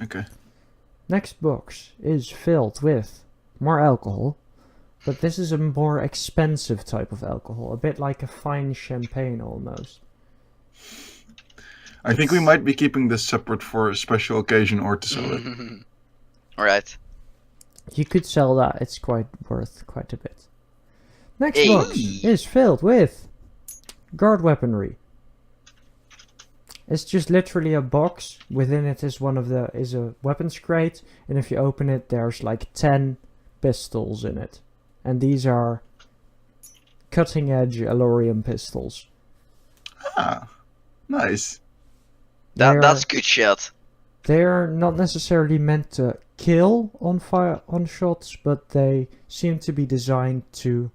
Okay. Next box is filled with more alcohol, but this is a more expensive type of alcohol, a bit like a fine champagne almost. I think we might be keeping this separate for a special occasion or to sell it. All right. You could sell that, it's worth quite a bit. Next Hey. box is filled with guard weaponry. It's just literally a box. Within it is a weapons crate, and if you open it, there's like 10 pistols in it, and these are cutting-edge Elorian pistols. Ah, nice. That's good shit. They're not necessarily meant to kill on shots, but they seem to be designed to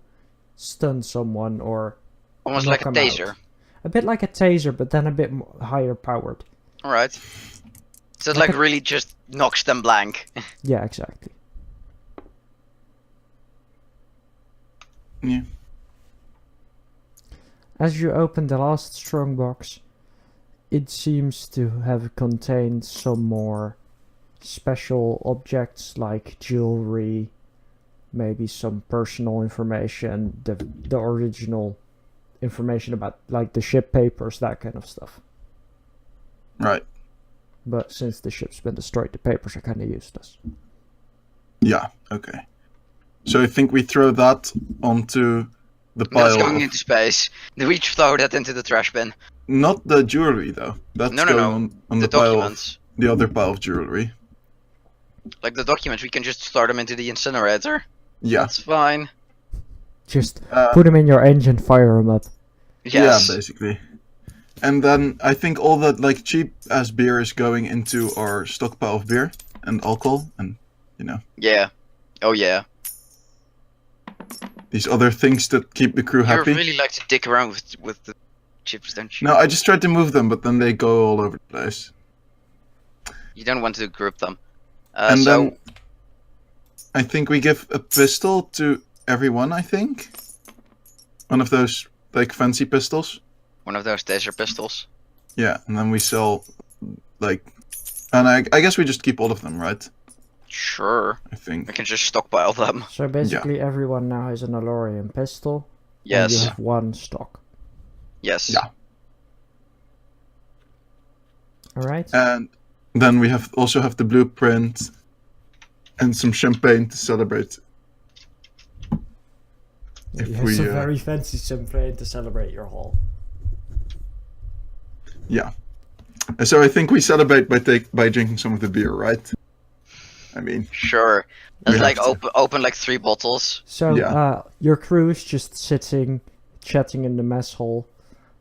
stun someone or Almost knock like a 'em out. taser. A bit like a taser, but then a bit higher powered. All right. So it Like like a- really just knocks them blank. Yeah, exactly. Yeah. As you open the last strong box, it seems to have contained some more special objects like jewelry, maybe some personal information, the original information about like the ship papers, that kind of stuff. Right. But since the ship's been destroyed, the papers are kind of useless. Yeah. Okay. So I think we throw that onto the pile. That's going into space. We throw that into the trash bin. Not the jewelry though. That's No. going on The the pile. documents. The other pile of jewelry. Like the documents, we can just throw them into the incinerator. Yeah. That's fine. Just put them in your engine, fire them up. Yes. Yeah, basically. And then I think all that like cheap ass beer is going into our stockpile of beer and alcohol and Yeah. Oh yeah. these other things that keep the crew You happy. really like to dick around with the chips, don't you? No, I just tried to move them, but then they go all over the place. You don't want to group them. And so then I think we give a pistol to everyone, I think. One of those like fancy pistols. one of those taser pistols. Yeah, and then we sell like and I guess we just keep all of them, right? Sure. I think. We can just stockpile them. So basically everyone now has an Elorian pistol. And Yes. you have one stock. Yes. Yeah. Alright? And then we also have the blueprint and some champagne to celebrate. You If have we, some very fancy champagne to celebrate your haul. Yeah. So I think we celebrate by drinking some of the beer, right? I mean, Sure. We Let's like have open like 3 bottles. So, Yeah. your crew is just sitting, chatting in the mess hall,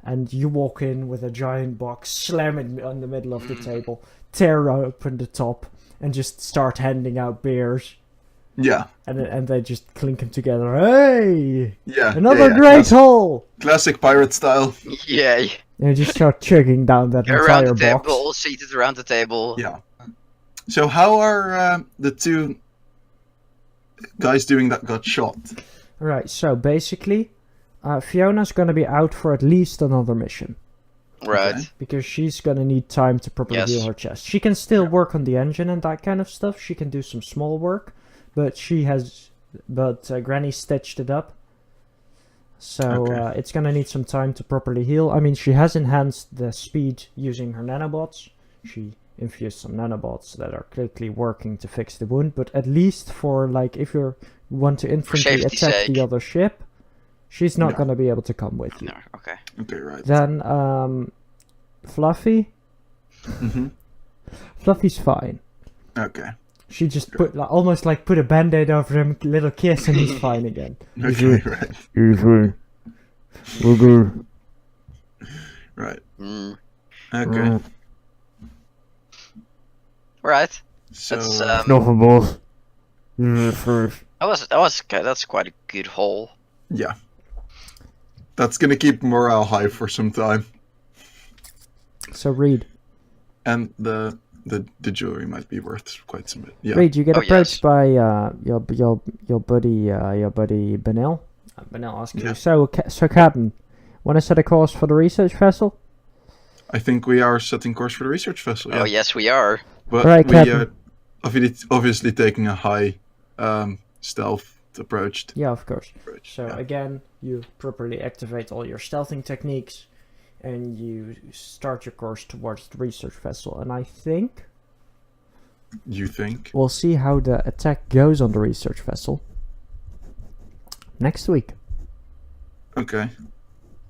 and you walk in with a giant box, slam it on the middle of the table, tear open the top, and just start handing out beers. yeah. And they just clink them together. Hey! Yeah. Another yeah, great haul! classic pirate style. Yay. And you just start chugging down that Around entire the table, box. all seated around the table. Yeah. So how are the 2 guys doing that got shot? Right, so basically, Fiona's gonna be out for at least another mission. Right. Okay. Because she's gonna need time to properly Yes. heal her chest. She can still work on the engine and that kind of stuff. She can do some small work, but Granny stitched it up. So Okay. it's gonna need some time to properly heal. I mean, she has enhanced the speed using her nanobots. She infused some nanobots that are quickly working to fix the wound, but at least for like if you want to infantry safety's attack sake. the other ship, she's not No. gonna be able to come with you. No, okay. Okay, right. Then Fluffy. hmm Fluffy's fine. Okay. She just put like, almost like put a band-aid over him, little kiss, and he's fine again. Okay, right. Easy. We're good. Right. Mm. Okay. Right. So That's Nothing, boss. First. that's quite a good haul. yeah. That's gonna keep morale high for some time. So Reed, And the jewelry might be worth quite some bit. Yeah. Reed, you get Oh, approached yes. by your buddy Benel. Benel asks Yeah. you, so Captain, want to set a course for the research vessel? I think we are setting course for the research vessel. Yeah. Oh yes, we are. But Alright, we Captain. obviously taking a high stealth approach. Yeah, of course. So Yeah. again, you properly activate all your stealthing techniques, and you start your course towards the research vessel. And I think You think? we'll see how the attack goes on the research vessel next week. Okay.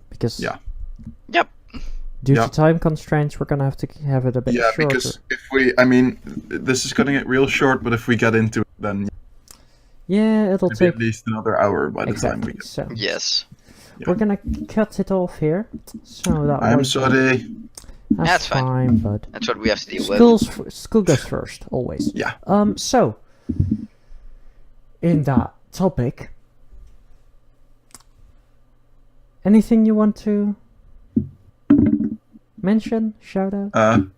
Because Yeah. Yep. due Yeah. to time constraints, we're gonna have to have it a bit Yeah, shorter. because this is gonna get real short, but if we get into it, then Yeah, it'll maybe take at least another hour by the time we exactly. get. So Yes. we're gonna cut it off here. So that I'm won't- sorry. That's That's fine. fine, bud. That's what we have to deal with. School goes first, always. Yeah. So in that topic, anything you want to mention? Shout out?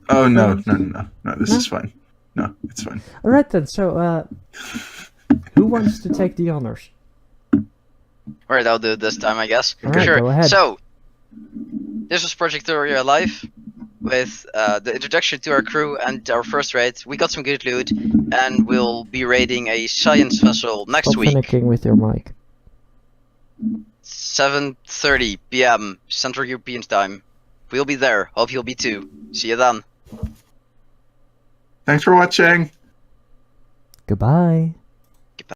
Oh no. This No? is fine. No, it's fine. Alright then, so who wants to take the honors? Alright, I'll do it this time, I guess. Alright, Sure. go ahead. So, this was Project Eloria Live. with the introduction to our crew and our first raid. We got some good loot, and we'll be raiding a science vessel next Stop week. finicking with your mic. 7:30 p.m. Central European time. We'll be there. Hope you'll be too. See you then. Thanks for watching. Goodbye.